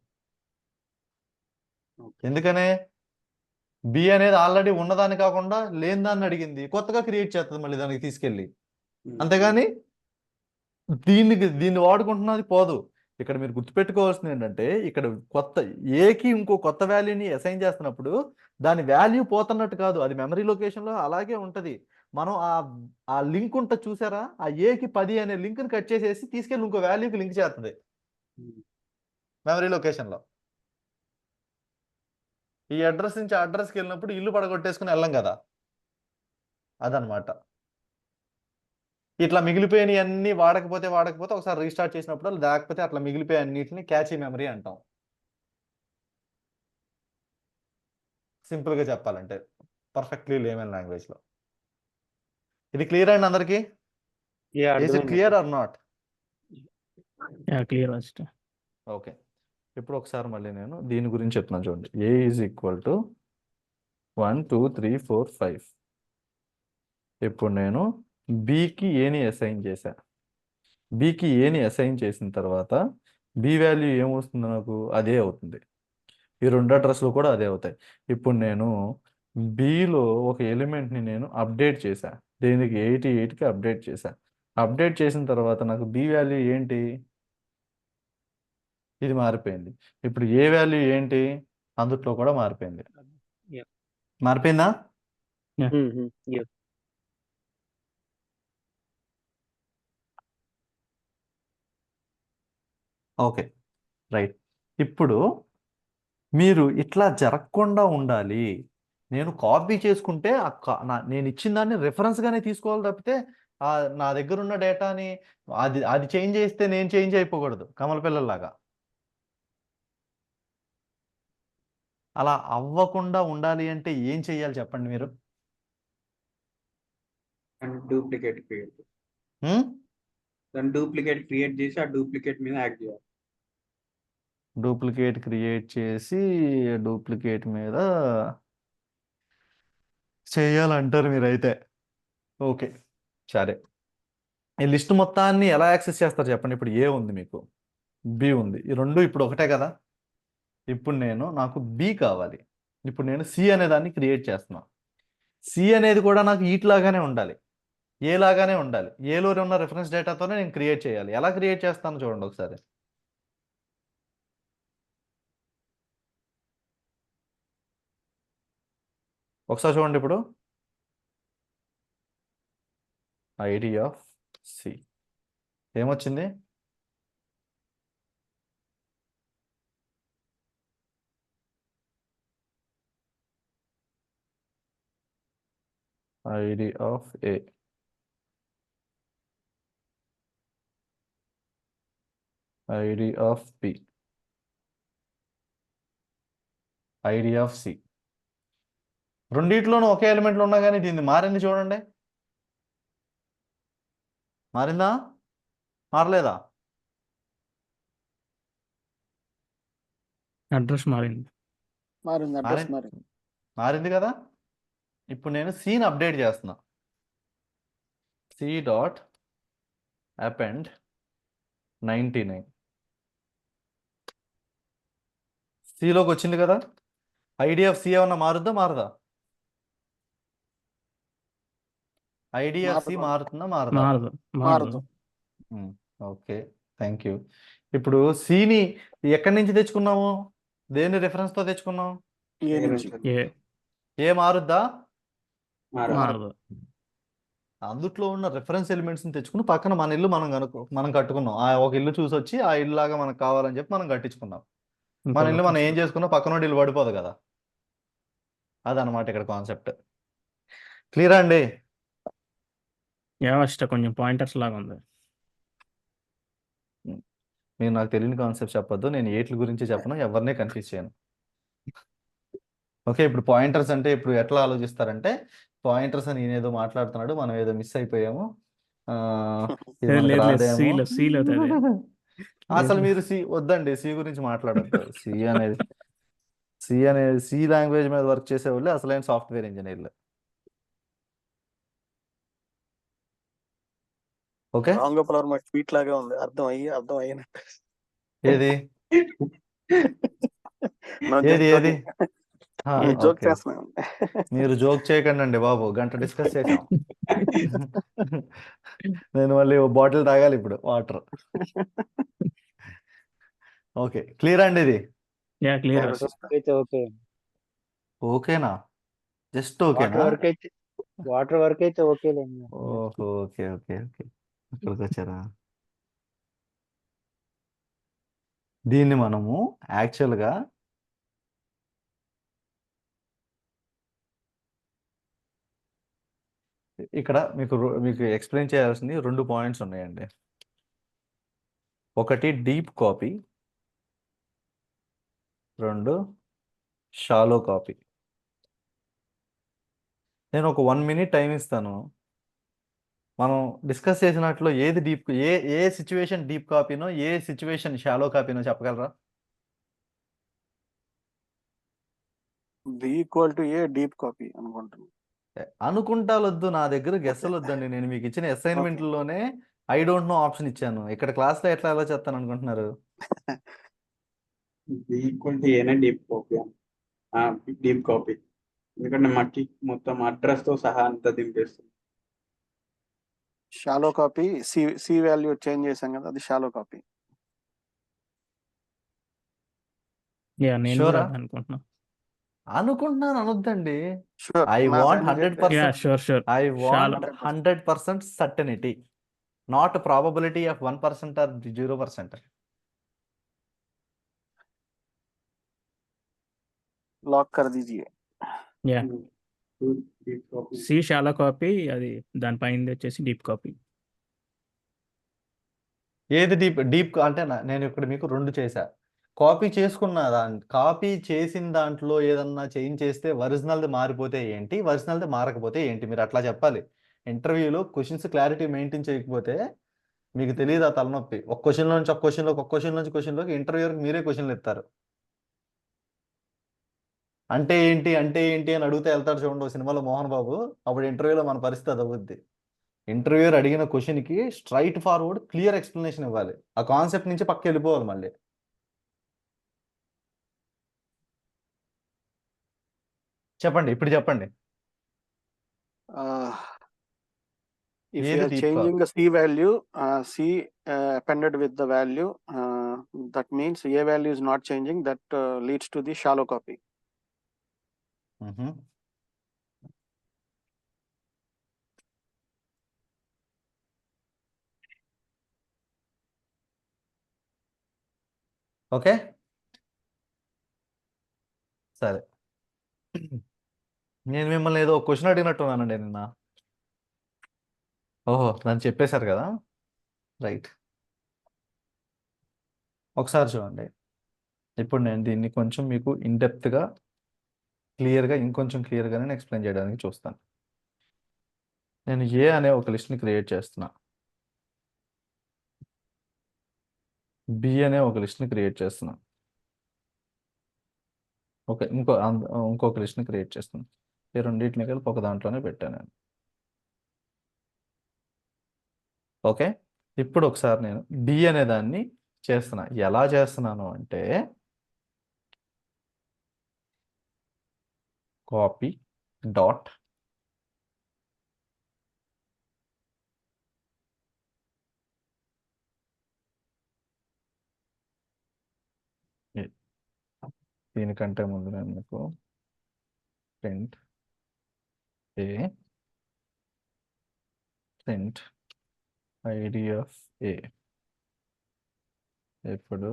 ఎందుకనే, బి అనేది ఆల్రెడీ ఉన్నదాన్ని కాకుండా లేని దాన్ని అడిగింది, కొత్తగా క్రియేట్ చేస్తుంది మళ్ళీ దానికి తీసుకెళ్ళి, అంతేగాని దీన్ని వాడుకుంటున్నది పోదు. ఇక్కడ మీరు గుర్తుపెట్టుకోవాల్సింది ఏంటంటే, ఇక్కడ కొత్త ఏకి ఇంకో కొత్త వాల్యూని అసైన్ చేస్తున్నప్పుడు దాని వాల్యూ పోతున్నట్టు కాదు, అది మెమరీ లొకేషన్లో అలాగే ఉంటుంది. మనం ఆ లింక్ ఉంటుంది చూసారా, ఆ ఏకి 10 అనే లింక్ని కట్ చేసేసి తీసుకెళ్ళి ఇంకో వాల్యూకి లింక్ చేస్తుంది మెమరీ లొకేషన్లో. ఈ అడ్రస్ నుంచి ఆ అడ్రస్కి వెళ్ళినప్పుడు ఇల్లు పడగొట్టేసుకుని వెళ్ళం కదా, అదనమాట. ఇట్లా మిగిలిపోయినవి అన్ని వాడకపోతే ఒకసారి రీస్టార్ట్ చేసినప్పుడు, లేకపోతే అట్లా మిగిలిపోయే అన్నిటిని క్యాచీ మెమరీ అంటాం, సింపుల్గా చెప్పాలంటే, పర్ఫెక్ట్లీ లేమన్ లాంగ్వేజ్లో. ఇది క్లియర్ అండి అందరికీ? Is it clear or not? Clear first. Okay, ఇప్పుడు ఒకసారి మళ్ళీ నేను దీని గురించి చెప్తున్నాను చూడండి. A is equal to 1 2 3 4 5. ఇప్పుడు నేను బికి ఏని అసైన్ చేశా. బికి ఏని అసైన్ చేసిన తర్వాత బి వాల్యూ ఏమొస్తుంది నాకు? అదే అవుతుంది. ఈ రెండు అడ్రస్లు కూడా అదే అవుతాయి. ఇప్పుడు నేను బిలో ఒక ఎలిమెంట్ని నేను అప్డేట్ చేశా. దీనికి 88కి అప్డేట్ చేశా. అప్డేట్ చేసిన తర్వాత నాకు బి వాల్యూ ఏంటి? ఇది మారిపోయింది. ఇప్పుడు ఏ వాల్యూ ఏంటి? అందుట్లో కూడా మారిపోయింది. Yeah. మారిపోయిందా? Yeah. Okay, right. ఇప్పుడు మీరు ఇట్లా జరగకుండా ఉండాలి. నేను కాపీ చేసుకుంటే నేను ఇచ్చిన దాన్ని రెఫరెన్స్గానే తీసుకోవాలి తప్పితే నా దగ్గర ఉన్న డేటాని అది చేంజ్ చేస్తే నేను చేంజ్ అయిపోకూడదు కమల పిల్లల్లాగా. అలా అవ్వకుండా ఉండాలి అంటే ఏం చెయ్యాలి చెప్పండి మీరు? డూప్లికేట్ క్రియేట్ దాన్ని డూప్లికేట్ క్రియేట్ చేసి ఆ డూప్లికేట్ మీద యాక్ట్ చేయాలి. డూప్లికేట్ క్రియేట్ చేసి డూప్లికేట్ మీద చేయాలంటారు మీరైతే. ఓకే, సరే. ఈ లిస్ట్ మొత్తాన్ని ఎలా యాక్సెస్ చేస్తారు చెప్పండి. ఇప్పుడు ఏ ఉంది, మీకు బి ఉంది, ఈ రెండు ఇప్పుడు ఒకటే కదా. ఇప్పుడు నాకు బి కావాలి. ఇప్పుడు నేను సి అనే దాన్ని క్రియేట్ చేస్తున్నాను. సి అనేది కూడా నాకు ఈట్లాగానే ఉండాలి, ఏ లాగానే ఉండాలి. ఏలో ఉన్న రిఫరెన్స్ డేటాతోనే నేను క్రియేట్ చేయాలి. ఎలా క్రియేట్ చేస్తాను చూడండి ఒకసారి. ఒకసారి చూడండి. ఇప్పుడు ఐడి ఆఫ్ సి ఏమొచ్చింది? ID of A, ID of B, ID of C. రెండిట్లోనూ ఒకే ఎలిమెంట్లు ఉన్నా కానీ దీన్ని మారింది చూడండి. మారిందా? మారలేదా? అడ్రస్ మారింది. మారింది, అడ్రస్ మారింది. మారింది కదా. ఇప్పుడు నేను సీని అప్డేట్ చేస్తున్నా. సి డాట్ అపెండ్ 99 సిలోకి వచ్చింది కదా. ఐడి ఆఫ్ సి ఏమన్నా మారుద్దా మారదా? ఐడి ఆఫ్ సి మారుతుందా మారదా? మారదు. మారదు. Okay, thank you. ఇప్పుడు సిని ఎక్కడి నుంచి తెచ్చుకున్నాము? దేని రిఫరెన్స్ తో తెచ్చుకున్నాం? ఏ నుంచి ఏ మారుద్దా? మారదు. అందుట్లో ఉన్న రిఫరెన్స్ ఎలిమెంట్స్ ని తెచ్చుకుని పక్కన మన ఇల్లు మనం కట్టుకున్నాం. ఒక ఇల్లు చూసి వచ్చి ఆ ఇల్లు లాగా మనకు కావాలని చెప్పి మనం కట్టించుకున్నాం. మన ఇల్లు మనం ఏం చేసుకున్నా పక్కన ఇల్లు పడిపోదు కదా. అదనమాట ఇక్కడ కాన్సెప్ట్. క్లియరా అండి? వ్యవస్థ కొంచెం పాయింటర్స్ లాగా ఉంది. మీరు నాకు తెలియని కాన్సెప్ట్ చెప్పొద్దు. నేను ఏట్ల గురించి చెప్పను, ఎవరినే కన్ఫ్యూజ్ చేయను. ఓకే, ఇప్పుడు పాయింటర్స్ అంటే ఇప్పుడు ఎట్లా ఆలోచిస్తారంటే, పాయింటర్స్ అని ఈయన ఏదో మాట్లాడుతున్నాడు, మనం ఏదో మిస్ అయిపోయాము, ఇది మనకు రాదేమో. అసలు మీరు సి వద్దండి, సి గురించి మాట్లాడద్దు. సి అనేది సి లాంగ్వేజ్ మీద వర్క్ చేసేవాళ్ళు అసలైన సాఫ్ట్వేర్ ఇంజనీర్లు. ఓకే, రాంగ్ ఫ్లవర్ మా ట్వీట్ లాగా ఉంది. అర్థం అయ్యినట్టు. ఏది ఏది ఏది జోక్ ఓకే, చేస్తున్నాను. మీరు జోక్ చేయకండి బాబు, గంట డిస్కస్ చేసాం. నేను మళ్ళీ బాటిల్ తాగాలి ఇప్పుడు, వాటర్. ఓకే, క్లియర్ అండి ఇది? క్లియర్. అయితే ఓకే. ఓకేనా? జస్ట్ ఓకేనా? వాటర్ వరకు అయితే ఓకేలేండి. ఓహో, ఓకే ఓకే ఓకే, ఇక్కడికి వచ్చారా? దీన్ని మనము యాక్చువల్గా ఇక్కడ మీకు ఎక్స్ప్లెయిన్ చేయాల్సింది 2 పాయింట్స్ ఉన్నాయండి. ఒకటి డీప్ కాపీ, 2 షాలో కాపీ. నేను ఒక 1 minute టైం ఇస్తాను. మనం డిస్కస్ చేసినట్లు ఏది ఏ సిచ్యువేషన్ డీప్ కాపీనో, ఏ సిచ్యువేషన్ షాలో కాపీనో చెప్పగలరా? B equal to A deep copy అనుకుంటున్నాను. అనుకుంటాలొద్దు, నా దగ్గర గెస్సలు వద్దండి. నేను మీకు ఇచ్చిన అసైన్మెంట్లోనే ఐ డోంట్ నో ఆప్షన్ ఇచ్చాను. ఇక్కడ క్లాస్లో ఎట్లా ఎలా చేస్తాను అనుకుంటున్నారు? బి ఈక్వల్ టు ఏనే డీప్ కాపీ, డీప్ కాపీ. ఎందుకంటే మాకి మొత్తం అడ్రస్ తో సహా అంతా దింపేస్తుంది. Shallow copy, C value change చేశాం కదా, అది షాలో కాపీ. నేను కూడా షూరా? అదే అనుకుంటున్నా. అనుకుంటున్నాను అనొద్దండి. షూర్. ఐ నా వాంట్ ఫ్రెండ్ చెప్పారు. 100%. Sure I want shallow 100% certainty, not a probability of 1% or 0%. Lock कर दीजिए. Yeah deep copy. See shallow copy, అది దానిపైన వచ్చేసి డీప్ కాపీ. ఏది డీప్ అంటే నేను ఇక్కడ మీకు 2 చేశా. కాపీ చేసుకున్న కాపీ చేసిన దాంట్లో ఏదన్నా చేంజ్ చేస్తే ఒరిజినల్ది మారిపోతే ఏంటి, ఒరిజినల్ది మారకపోతే ఏంటి, మీరు అట్లా చెప్పాలి. ఇంటర్వ్యూలో క్వశ్చన్స్ క్లారిటీ మెయింటైన్ చేయకపోతే మీకు తెలియదు ఆ తలనొప్పి. ఒక క్వశ్చన్ నుంచి ఒక క్వశ్చన్లోకి, ఒక క్వశ్చన్ నుంచి క్వశ్చన్లోకి ఇంటర్వ్యూకి మీరే క్వశ్చన్లు ఇస్తారు. అంటే ఏంటి అంటే ఏంటి అని అడిగితే వెళ్తాడు చూడండి సినిమాలో మోహన్ బాబు, అప్పుడు ఇంటర్వ్యూలో మన పరిస్థితి అది అవుద్ది. ఇంటర్వ్యూర్ అడిగిన క్వశ్చన్కి స్ట్రైట్ ఫార్వర్డ్ క్లియర్ ఎక్స్ప్లెనేషన్ ఇవ్వాలి. ఆ కాన్సెప్ట్ నుంచి పక్క వెళ్ళిపోవాలి మళ్ళీ. చెప్పండి, ఇప్పుడు చెప్పండి. If ఏది you are deep changing the C value, C appended with the value, that means A value is not changing. That leads to the shallow copy. Okay, సరే. నేను మిమ్మల్ని ఏదో క్వశ్చన్ అడిగినట్టున్నానండి నిన్న. ఓహో, నన్ను చెప్పేశారు కదా, రైట్. ఒకసారి చూడండి. ఇప్పుడు నేను దీన్ని కొంచెం మీకు ఇన్డెప్త్గా క్లియర్గా, ఇంకొంచెం క్లియర్గా నేను ఎక్స్ప్లెయిన్ చేయడానికి చూస్తాను. నేను ఏ అనే ఒక లిస్ట్ని క్రియేట్ చేస్తున్నా, బి అనే ఒక లిస్ట్ని క్రియేట్ చేస్తున్నా, ఓకే, ఇంకొక లిస్ట్ని క్రియేట్ చేస్తున్నాను. ఈ రెండింటిని కలిపి ఒక దాంట్లోనే పెట్టాను నేను. ఓకే, ఇప్పుడు ఒకసారి నేను డి అనే దాన్ని చేస్తున్నా. ఎలా చేస్తున్నాను అంటే కాపీ డాట్ దీనికంటే ముందు నేను మీకు print A print ID of A, ఇప్పుడు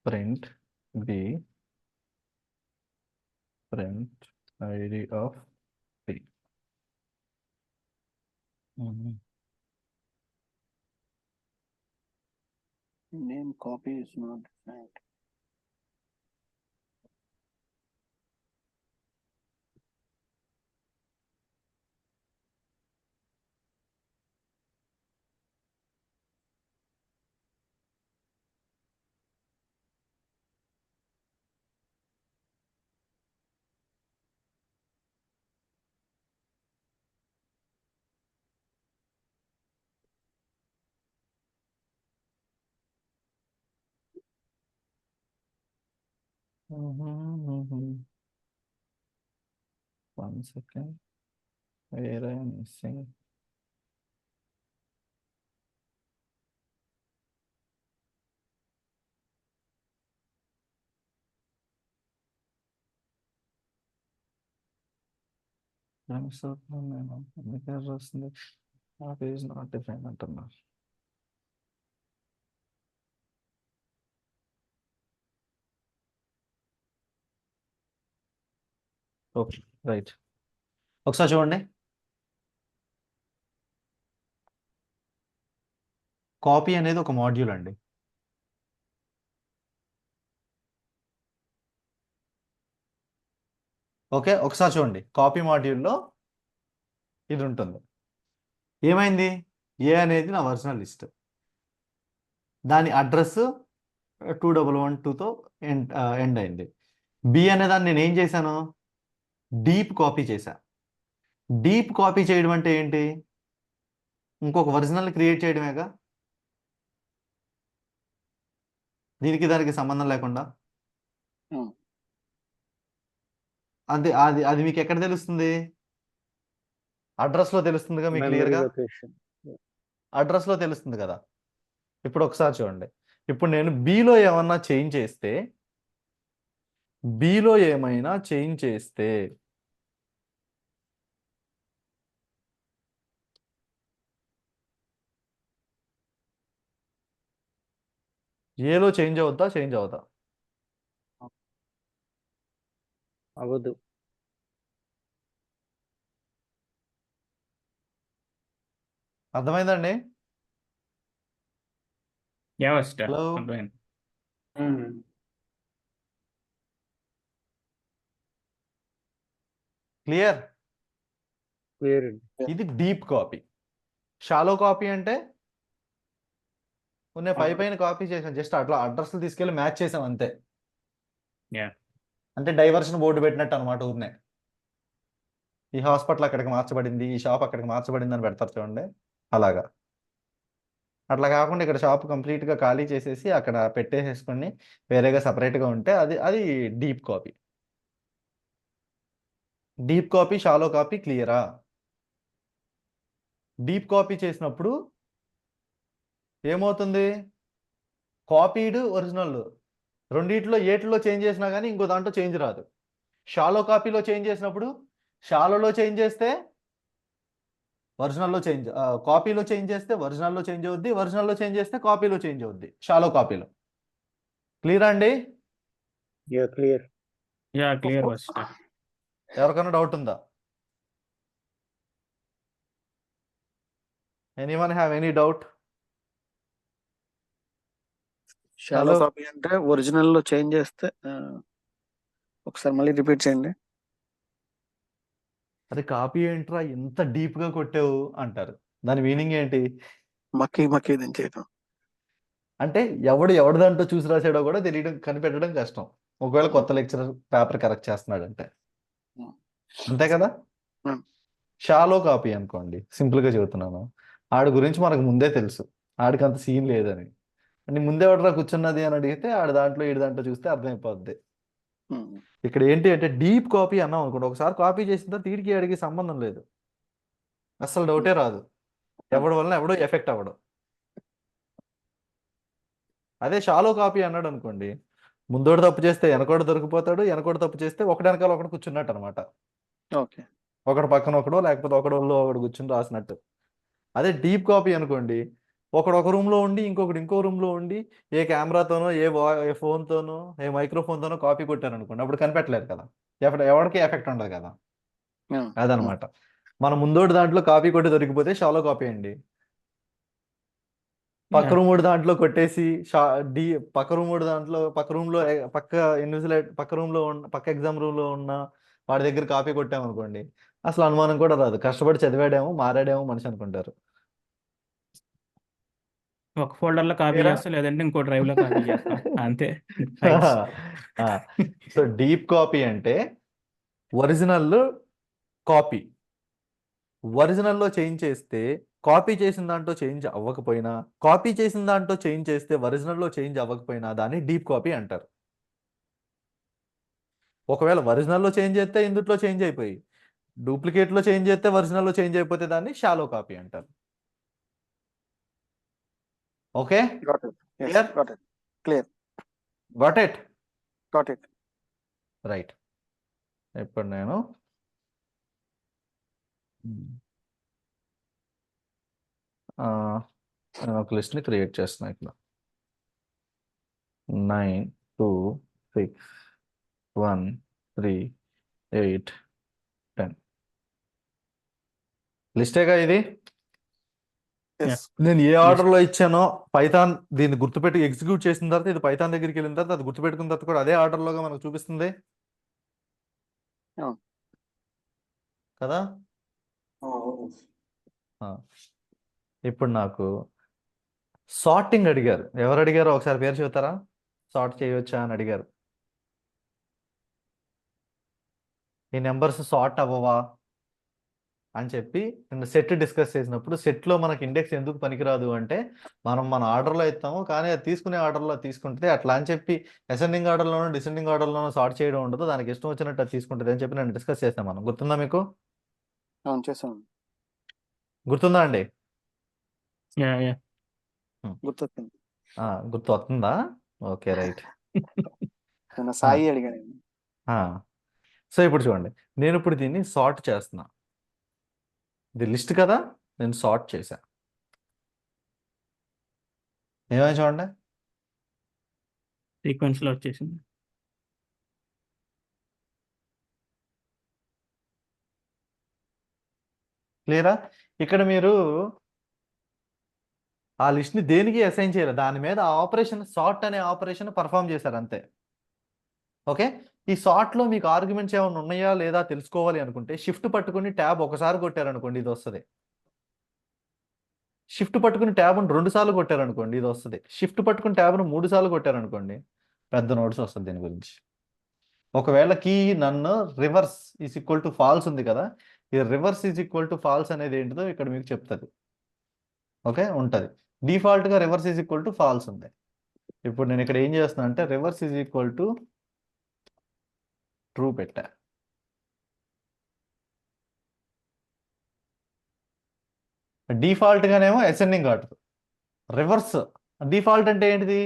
print B print ID of B. Name copy is not defined. One second, where I am missing. Is not defined అంటున్నా. Okay, right. ఒకసారి చూడండి. కాపీ అనేది ఒక మాడ్యూల్ అండి. ఓకే, ఒకసారి చూడండి. Copy మాడ్యూల్లో ఇది ఉంటుంది. ఏమైంది? ఏ అనేది నా ఒరిజినల్ లిస్ట్, దాని అడ్రస్ 2112తో ఎండ్ అయింది. బి అనే దాన్ని నేను ఏం చేశాను, డీప్ కాపీ చేశా. డీప్ కాపీ చేయడం అంటే ఏంటి, ఇంకొక ఒరిజినల్ క్రియేట్ చేయడమేగా, దీనికి దానికి సంబంధం లేకుండా. Hmm. అది అది అది మీకు ఎక్కడ తెలుస్తుంది, అడ్రస్లో తెలుస్తుందిగా మీకు మెమరీ క్లియర్గా, లొకేషన్. అడ్రస్లో తెలుస్తుంది కదా. ఇప్పుడు ఒకసారి చూడండి, ఇప్పుడు నేను బిలో ఏమన్నా చేంజ్ చేస్తే, బిలో ఏమైనా చేంజ్ చేస్తే ఏలో చేంజ్ అవుద్దా, చేంజ్ అవుతా? అవ్వదు. అర్థమైందండి? యా వస్తా హలో, అర్థమైంది. క్లియర్? క్లియర్ అండి. ఇది డీప్ కాపీ. షాలో కాపీ అంటే నేను పై పైన కాపీ చేసాను, జస్ట్ అట్లా అడ్రస్లు తీసుకెళ్ళి మ్యాచ్ చేసాం అంతే. యా అంటే డైవర్షన్ బోర్డు పెట్టినట్టు అనమాట. ఊరినే ఈ హాస్పిటల్ అక్కడికి మార్చబడింది, ఈ షాప్ అక్కడికి మార్చబడింది అని పెడతారు చూడండి, అలాగా. అట్లా కాకుండా ఇక్కడ షాప్ కంప్లీట్గా ఖాళీ చేసేసి అక్కడ పెట్టేసేసుకొని వేరేగా సపరేట్గా ఉంటే అది అది deep copy. Deep copy, shallow copy క్లియరా? డీప్ కాపీ చేసినప్పుడు ఏమవుతుంది, కాపీడ్ ఒరిజినల్ రెండిట్లో ఏటిలో చేంజ్ చేసినా కానీ ఇంకో దాంట్లో చేంజ్ రాదు. షాలో కాపీలో చేంజ్ చేసినప్పుడు షాలోలో చేంజ్ చేస్తే ఒరిజినల్లో చేంజ్, కాపీలో చేంజ్ చేస్తే ఒరిజినల్లో చేంజ్ అవుద్ది, ఒరిజినల్లో చేంజ్ చేస్తే కాపీలో చేంజ్ అవుద్ది, షాలో కాపీలో. క్లియర్ అండి? Yeah clear. యా క్లియర్ వస్తా. ఎవరికైనా డౌట్ ఉందా? Anyone have any doubt? Shallow hello, copy అంటే ఒరిజినల్ లో చేంజ్ చేస్తే ఒకసారి మళ్ళీ రిపీట్ చేయండి. అది కాపీ ఏంట్రా ఇంత డీప్ గా కొట్టావు అంటారు. దాని మీనింగ్ ఏంటి మక్కీ దీని చేయటం. అంటే ఎవడి దాంట్లో చూసి రాసాడో కూడా తెలియడం, కనిపెట్టడం కష్టం. ఒకవేళ కొత్త లెక్చరర్ పేపర్ కరెక్ట్ చేస్తున్నాడంటే, అంతే కదా. Hmm. షాలో కాపీ అనుకోండి, సింపుల్ గా చెబుతున్నాను, ఆడి గురించి మనకు ముందే తెలుసు, ఆడికి అంత సీన్ లేదని. అంటే ముందే ఎవడరా కూర్చున్నది అని అడిగితే ఆడి దాంట్లో ఈడి దాంట్లో చూస్తే అర్థమైపోద్ది. Hmm. ఇక్కడ ఏంటి అంటే డీప్ కాపీ అన్నాం అనుకోండి, ఒకసారి కాపీ చేసిన తర్వాత తీడికి ఆడికి సంబంధం లేదు, అస్సలు డౌటే రాదు, ఎవడి వలన ఎవడో ఎఫెక్ట్ అవ్వడు. అదే షాలో కాపీ అన్నాడు అనుకోండి, ముందోడు తప్పు చేస్తే వెనకోడు దొరికిపోతాడు, వెనకోడు తప్పు చేస్తే ఒకటి వెనకాల ఒకటి కూర్చున్నట్టు అనమాట. ఓకే. ఒకడు పక్కన ఒకడో లేకపోతే ఒకడోళ్ళు ఒకడు కూర్చుని రాసినట్టు. అదే డీప్ కాపీ అనుకోండి, ఒకడు ఒక రూమ్లో ఉండి ఇంకొకటి ఇంకో రూమ్లో ఉండి ఏ కెమెరాతోనో ఏ ఫోన్తోనో ఏ మైక్రోఫోన్తోనో కాపీ కొట్టారు అనుకోండి, అప్పుడు కనిపెట్టలేదు కదా, ఎవరికి ఎఫెక్ట్ ఉండదు కదా. అదనమాట. మన ముందోటి దాంట్లో కాపీ కొట్టి దొరికిపోతే షాలో కాపీ అండి. పక్క రూమ్ దాంట్లో కొట్టేసి పక్క రూమ్ దాంట్లో పక్క రూమ్లో పక్క పక్క రూమ్లో ఉన్న పక్క ఎగ్జామ్ రూమ్లో ఉన్న వాడి దగ్గర కాపీ కొట్టామనుకోండి, అసలు అనుమానం కూడా రాదు, కష్టపడి చదివాడేమో మారాడేమో మనిషి అనుకుంటారు. ఒక ఫోల్డర్ లో కాపీ Clear ఆ? చేస్తా, లేదంటే ఇంకో డ్రైవ్ లో కాపీ చేస్తా అంతే. సో డీప్ కాపీ అంటే ఒరిజినల్ కాపీ, ఒరిజినల్లో చేంజ్ చేస్తే కాపీ చేసిన దాంట్లో చేంజ్ అవ్వకపోయినా, కాపీ చేసిన దాంట్లో చేంజ్ చేస్తే ఒరిజినల్లో చేంజ్ అవ్వకపోయినా దాన్ని డీప్ కాపీ అంటారు. ఒకవేళ ఒరిజినల్లో చేంజ్ చేస్తే ఇందుట్లో చేంజ్ అయిపోయి, డూప్లికేట్లో చేంజ్ చేస్తే ఒరిజినల్లో చేంజ్ అయిపోతే దాన్ని షాలో కాపీ అంటారు. Okay, Got it. Yes, Clear? got it. Clear. Got it? Got it. Right. ఇప్పుడు నేను ఒక లిస్ట్ని క్రియేట్ చేస్తున్నా ఇక్కడ. 9 2 6 1 3 8 10 లిస్టేగా ఇది. Yes. నేను ఏ ఆర్డర్లో ఇచ్చానో పైథాన్ దీన్ని గుర్తుపెట్టి ఎగ్జిక్యూట్ చేసిన తర్వాత ఇది పైథాన్ దగ్గరికి వెళ్ళిన తర్వాత అది గుర్తుపెట్టుకున్న తర్వాత కూడా అదే ఆర్డర్లోగా మనకు చూపిస్తుంది అవును. కదా. ఇప్పుడు నాకు సార్టింగ్ అడిగారు. ఎవరు అడిగారో ఒకసారి పేరు చెబుతారా? సార్ట్ చేయవచ్చా అని అడిగారు. ఈ నెంబర్స్ సార్ట్ అవ్వవా అని చెప్పి సెట్ డిస్కస్ చేసినప్పుడు సెట్లో మనకి ఇండెక్స్ ఎందుకు పనికిరాదు అంటే మనం మన ఆర్డర్లో ఇస్తాము కానీ అది తీసుకునే ఆర్డర్లో తీసుకుంటే అట్లా అని చెప్పి అసెండింగ్ ఆర్డర్లోనూ డిసెండింగ్ ఆర్డర్లోనూ సార్ట్ చేయడం ఉండదు, దానికి ఇష్టం వచ్చినట్టు అది తీసుకుంటుంది అని చెప్పి నేను డిస్కస్ చేస్తాను. మనం గుర్తుందా మీకు? అవును చేసాం, గుర్తుందా అండి? యా యా గుర్తొచ్చింది. గుర్తు వస్తుందా? Okay right. నేను సాయి అడిగాను. సో ఇప్పుడు చూడండి, నేను ఇప్పుడు దీన్ని సార్ట్ చేస్తున్నా. ఇది లిస్ట్ కదా, నేను సార్ట్ చేశా. ఏమైనా చూడండి, సీక్వెన్స్లో వచ్చేసింది. క్లియరా? ఇక్కడ మీరు ఆ లిస్ట్ని దేనికి అసైన్ చేయాలి, దాని మీద ఆపరేషన్ సార్ట్ అనే ఆపరేషన్ పర్ఫామ్ చేశారు అంతే. ఓకే, ఈ సార్ట్లో మీకు ఆర్గ్యుమెంట్స్ ఏమైనా ఉన్నాయా లేదా తెలుసుకోవాలి అనుకుంటే షిఫ్ట్ పట్టుకుని ట్యాబ్ ఒకసారి కొట్టారనుకోండి ఇది వస్తుంది. షిఫ్ట్ పట్టుకుని ట్యాబ్ను 2 సార్లు కొట్టారనుకోండి ఇది వస్తుంది. షిఫ్ట్ పట్టుకుని ట్యాబ్ను 3 సార్లు కొట్టారనుకోండి పెద్ద నోట్స్ వస్తుంది దీని గురించి. ఒకవేళ కీ నన్ను reverse is equal to falls ఉంది కదా, ఈ reverse is equal to falls అనేది ఏంటిదో ఇక్కడ మీకు చెప్తుంది. ఓకే, ఉంటుంది. డిఫాల్ట్గా reverse is equal to falls ఉంది. ఇప్పుడు నేను ఇక్కడ ఏం చేస్తున్నా అంటే reverse is equal to true పెట్టా. డిఫాల్ట్గానేమో అసెండింగ్ ఆర్డర్. రివర్స్ డిఫాల్ట్ అంటే ఏంటిది?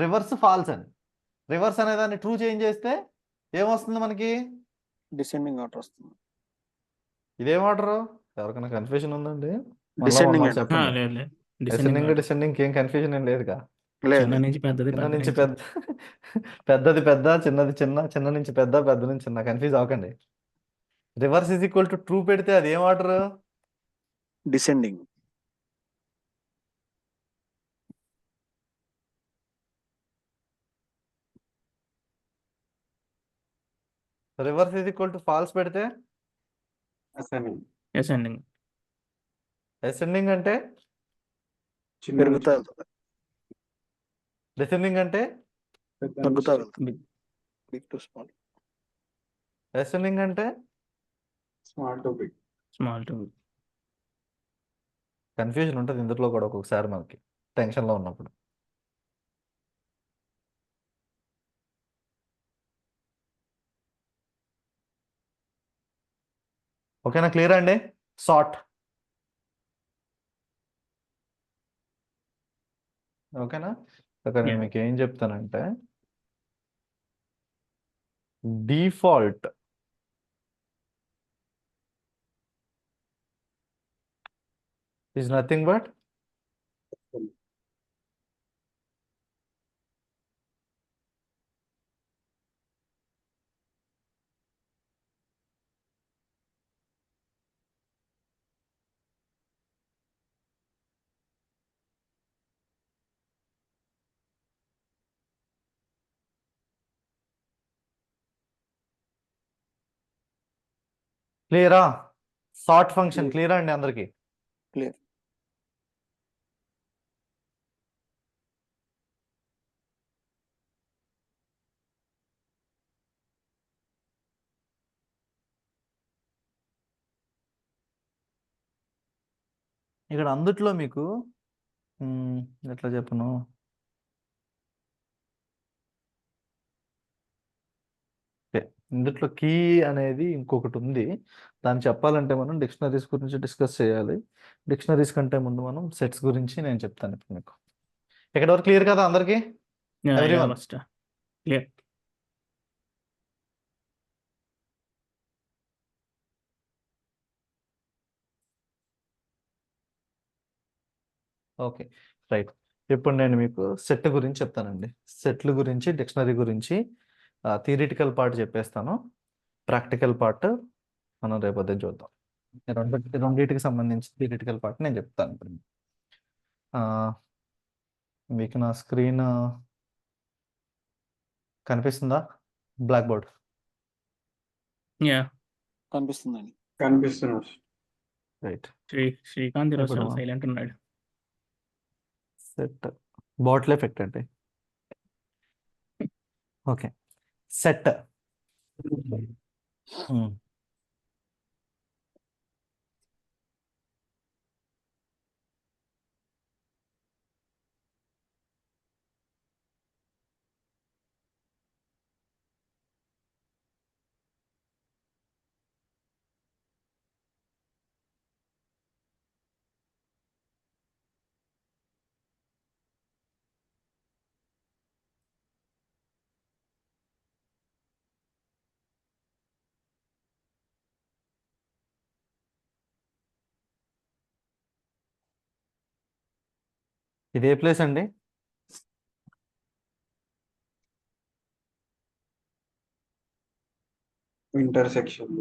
రివర్స్ ఫాల్స్ అని. రివర్స్ అనే దాన్ని ట్రూ చేంజ్ చేస్తే ఏమొస్తుంది మనకి? డిసెండింగ్ ఆర్డర్ వస్తుంది. ఇదేం ఆర్డర్? ఎవరికైనా కన్ఫ్యూజన్ ఉందండి? Descending order. చెప్పండి. లేదు లేదు, అసెండింగ్ డిసెండింగ్ ఏం కన్ఫ్యూజన్ ఏం లేదుగా. లేదు చిన్న నుంచి పెద్దది, చిన్న పెద్ద నుంచి నుంచి పెద్ద, పెద్దది పెద్ద, చిన్నది చిన్న, చిన్న నుంచి పెద్ద, పెద్ద నుంచి చిన్న. కన్ఫ్యూజ్ అవ్వకండి. Reverse is equal to true పెడితే అది ఏం order? Descending. Reverse is equal to falls పెడితే అసెండింగ్. అసెండింగ్. అసెండింగ్ అంటే చిన్న పెరుగుతా నుంచి వెళ్తుంది. డిసెండింగ్ అంటే పెద్ద తగ్గుతా నుంచి వెళ్తుంది. Big to small. అసెండింగ్ అంటే small to big. Small to confusion ఉంటుంది ఇందులో కూడా ఒక్కొక్కసారి మనకి టెన్షన్లో ఉన్నప్పుడు. ఓకేనా? క్లియర్ అండి? సార్ట్ ఓకేనా? ఇక్కడ నేను Yeah. మీకు ఏం చెప్తానంటే డిఫాల్ట్ ఈజ్ నథింగ్ బట్ క్లియరా? సార్ట్ ఫంక్షన్ క్లియరా అండి అందరికి? Clear. ఇక్కడ అందుట్లో మీకు ఎట్లా చెప్పను, ఇందుట్లో కీ అనేది ఇంకొకటి ఉంది. దాన్ని చెప్పాలంటే మనం డిక్షనరీస్ గురించి డిస్కస్ చేయాలి. డిక్షనరీస్ కంటే ముందు మనం సెట్స్ గురించి నేను చెప్తాను ఇప్పుడు మీకు. ఇక్కడ వరకు క్లియర్ కదా అందరికి? Everyone. First clear. Okay right. ఇప్పుడు నేను మీకు సెట్ గురించి చెప్తానండి. సెట్ల గురించి, డిక్షనరీ గురించి థియరిటికల్ పార్ట్ చెప్పేస్తాను. ప్రాక్టికల్ పార్ట్ మనం రేపొద్దు చూద్దాం. రెండింటికి సంబంధించి థియరిటికల్ పార్ట్ నేను చెప్తాను ఇప్పుడు. మీకు నా స్క్రీన్ కనిపిస్తుందా? బ్లాక్ బోర్డ్ యా కనిపిస్తుందండి. కనిపిస్తున్నారు. రైట్. శ్రీకాంత్ ఈరోజు ఇప్పుడు చాలా సైలెంట్ ఉన్నాడు. సెట్ బాటిల్ ఎఫెక్ట్ అంటే ఓకే. సెట్ ఉమ్. ఇది ఏ ప్లేస్ అండి? Intersection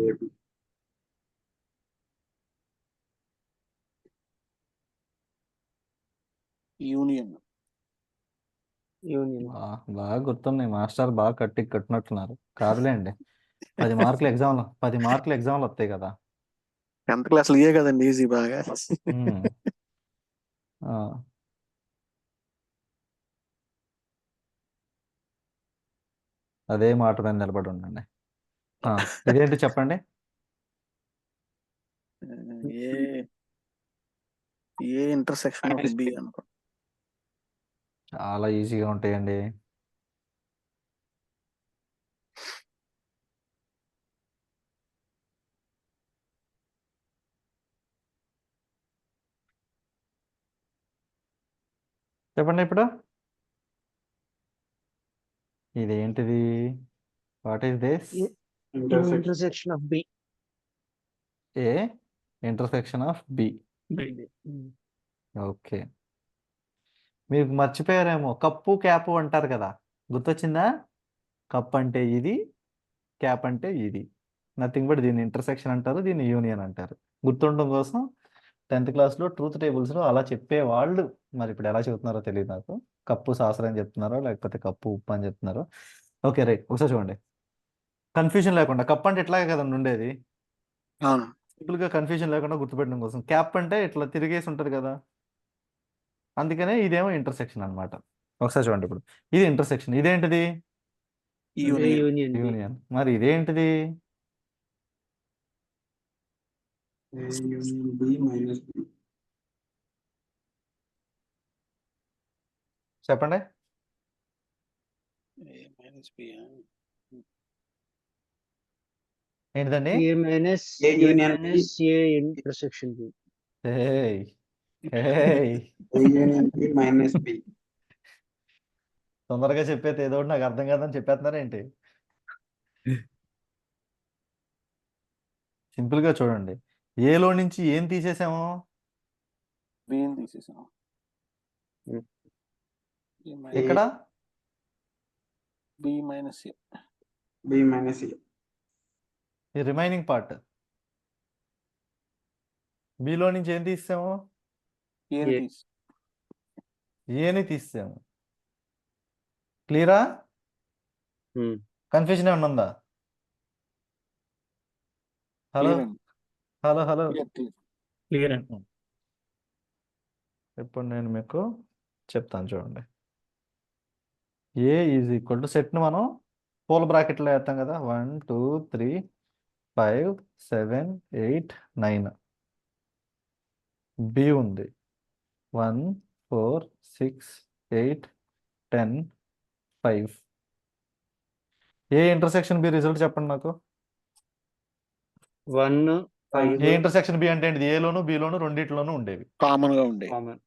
union. యూనియన్. బాగా గుర్తున్నాయి, మాస్టర్ బాగా కట్టినట్టున్నారు. కాదులేండి, 10 మార్కులు ఎగ్జామ్లు వస్తాయి కదా. 10th క్లాస్ ఇయే కదండి ఈజీ బాగా. ఉమ్. ఆ, అదే మాట మీద నిలబడి ఉండండి. ఇదేంటి చెప్పండి? A A intersection of B అనుకో. చాలా ఈజీగా ఉంటాయండి. చెప్పండి ఇప్పుడు. ఇదేంటిది? What is this? Intersection of B. A intersection of B. Okay, మీరు మర్చిపోయారేమో, కప్పు క్యాప్ అంటారు కదా, గుర్తొచ్చిందా? కప్ అంటే ఇది, క్యాప్ అంటే ఇది. నథింగ్ బట్ దీన్ని ఇంటర్సెక్షన్ అంటారు, దీన్ని యూనియన్ అంటారు. గుర్తుండడం కోసం 10th క్లాస్లో ట్రూత్ టేబుల్స్లో అలా చెప్పేవాళ్ళు. మరి ఇప్పుడు ఎలా చెబుతున్నారో తెలియదు నాకు. కప్పు సాసర అని చెప్తున్నారో లేకపోతే కప్పు ఉప్పు అని చెప్తున్నారో. ఓకే రైట్, ఒకసారి చూడండి. కన్ఫ్యూజన్ లేకుండా, కప్ అంటే ఇట్లాగే కదండి ఉండేది. అవును. సింపుల్గా కన్ఫ్యూజన్ లేకుండా గుర్తుపెట్టడం కోసం, క్యాప్ అంటే ఇట్లా తిరిగేసి ఉంటుంది కదా, అందుకనే ఇదేమో ఇంటర్సెక్షన్ అన్నమాట. ఒకసారి చూడండి ఇప్పుడు, ఇది ఇంటర్సెక్షన్, ఇదేంటిది? యూనియన్. Union B. యూనియన్. మరి ఇదేంటిది? Union B minus B. చెప్పండి. ఏంటిదండి? A minus A union B. Minus A intersection B. ఏయ్ ఏయ్, A union B minus B. తొందరగా చెప్పేది ఏదో ఒకటి నాకు అర్థం కాదని చెప్పేస్తున్నారా ఏంటి? సింపుల్ గా చూడండి, ఏలో నుంచి ఏం తీసేసాము? బిని తీసేసాం. ఇక్కడ బి మైనస్ ఏ. బి మైనస్ ఏ. ఈ రిమైనింగ్ పార్ట్, బిలో నుంచి ఏం తీసాము? ఏని ఏ. తీసి ఏని తీసాము. క్లియరా? కన్ఫ్యూజన్ ఏమన్నా ఉందా? హలో clear అండి. Hello hello Clear, clear. Clear అండి. ఇప్పుడు నేను మీకు చెప్తాను చూడండి. ఏ ఈజ్ ఈక్వల్ టు సెట్ను మనం పూల బ్రాకెట్లో వేస్తాం కదా, 1 2 3 5 7 8 9. బి ఉంది 1 4 6 8 10 5. ఏ ఇంటర్సెక్షన్ బి రిజల్ట్ చెప్పండి నాకు. 1 5 ఏ ఇంటర్సెక్షన్ బి అంటే ఏంటిది? ఏలోను బిలోను రెండిట్లోనూ ఉండేవి. కామన్ గా ఉండే. కామన్.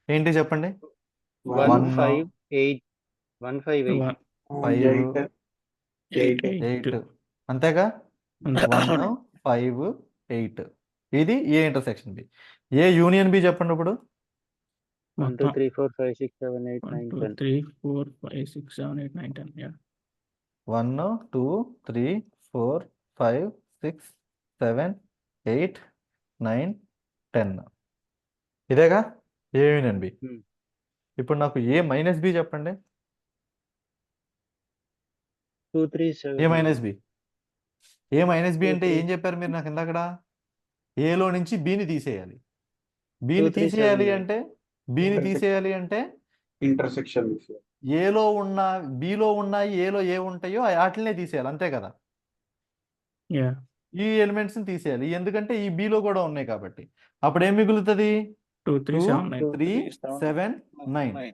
ఏంటి చెప్పండి? 1 5 8 1 5 8. 5 ఎయిట్ 8 అంతేగా? 1 5 8. ఇది A intersection B. A union B చెప్పండి ఇప్పుడు. 1 2 3 4 5 6 7 8 1 9 2 10. 3 4 5 6 7 8 9 10. Yeah. 1 2 3 4 5 6 7 8 9 10. ఇదేగా ఏ యూనియన్ బి. ఇప్పుడు నాకు ఏ మైనస్ బి చెప్పండి. 2 3 A 7. Minus B. A minus B 2 అంటే 3. ఏం చెప్పారు మీరు నాకు ఇందాకడ? ఏలో నుంచి బిని తీసేయాలి. బిని 2 3 తీసేయాలి 7 అంటే, బిని తీసేయాలి అంటే ఇంటర్సెక్షన్. ఏలో ఉన్న బిలో ఉన్నాయి, ఏలో ఏ ఉంటాయో వాటినే తీసేయాలి, అంతే కదా? యా ఈ ఎలిమెంట్స్ని తీసేయాలి ఎందుకంటే ఈ బిలో కూడా ఉన్నాయి కాబట్టి అప్పుడు ఏం మిగులుతుంది 2 3 2 7 9 3 7 9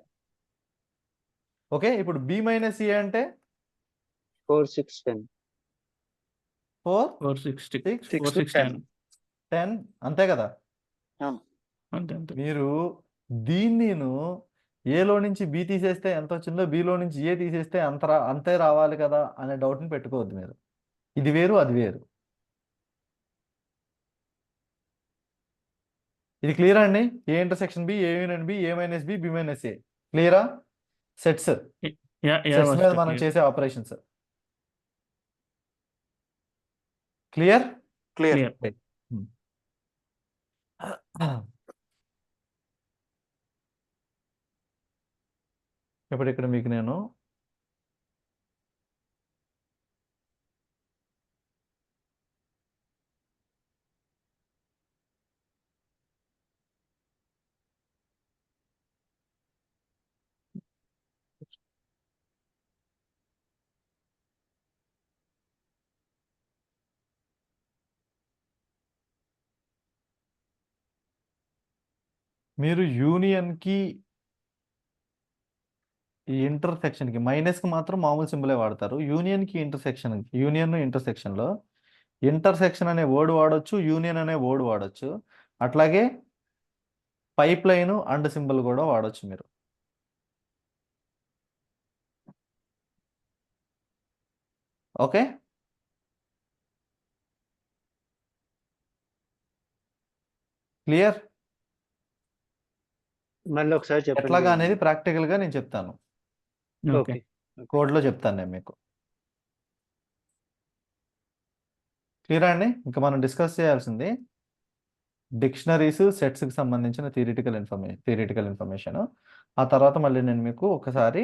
ఓకే ఇప్పుడు బి మైనస్ ఏ అంటే 4 6 10 4 4 6 6 4 to 6 10 10 అంతే కదా అంతే అంతే మీరు దీన్ని ఏలో నుంచి బి తీసేస్తే ఎంత వచ్చిందో బిలో నుంచి ఏ తీసేస్తే అంతే రావాలి కదా అనే డౌట్ని పెట్టుకోవద్దు మీరు ఇది వేరు అది వేరు ఇది క్లియరా అండి A intersection B A union B A minus B B minus A క్లియరా సెట్స్ యా యా సెట్స్ మీద వాసిష్ట మనం క్లియర్ చేసే ఆపరేషన్స్ క్లియర్ క్లియర్. క్లియర్ ఇప్పుడు ఇక్కడ మీకు నేను మీరు యూనియన్కి ఈ ఇంటర్సెక్షన్కి మైనస్కి మాత్రం మామూలు సింబలే వాడతారు యూనియన్కి ఇంటర్సెక్షన్లో ఇంటర్సెక్షన్ అనే వర్డ్ వాడచ్చు యూనియన్ అనే వర్డ్ వాడచ్చు అట్లాగే పైప్ లైన్ అండ్ సింబల్ కూడా వాడచ్చు మీరు ఓకే క్లియర్ మళ్ళీ ఒకసారి చెప్పండి ఎట్లాగా అనేది ప్రాక్టికల్గా నేను చెప్తాను ఓకే ఓకే కోడ్లో చెప్తాను నేను మీకు క్లియరా అండి ఇంకా మనం డిస్కస్ చేయాల్సింది డిక్షనరీస్ సెట్స్కి సంబంధించిన థియరిటికల్ ఇన్ఫర్మేషన్ ఆ తర్వాత మళ్ళీ నేను మీకు ఒకసారి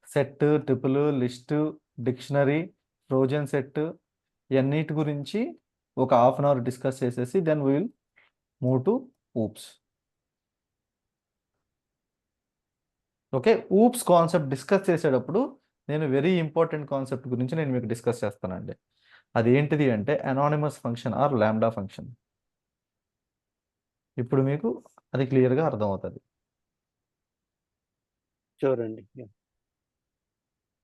set triple list dictionary trojan set ఇవన్నిటి గురించి ఒక హాఫ్ అన్ అవర్ డిస్కస్ చేసేసి then will move to oops okay oops concept discuss చేసేటప్పుడు నేను వెరీ ఇంపార్టెంట్ కాన్సెప్ట్ గురించి నేను మీకు డిస్కస్ చేస్తానండి అది ఏంటిది అంటే anonymous function are lambda function ఇప్పుడు మీకు అది క్లియర్గా అర్థమవుతుంది చూడండి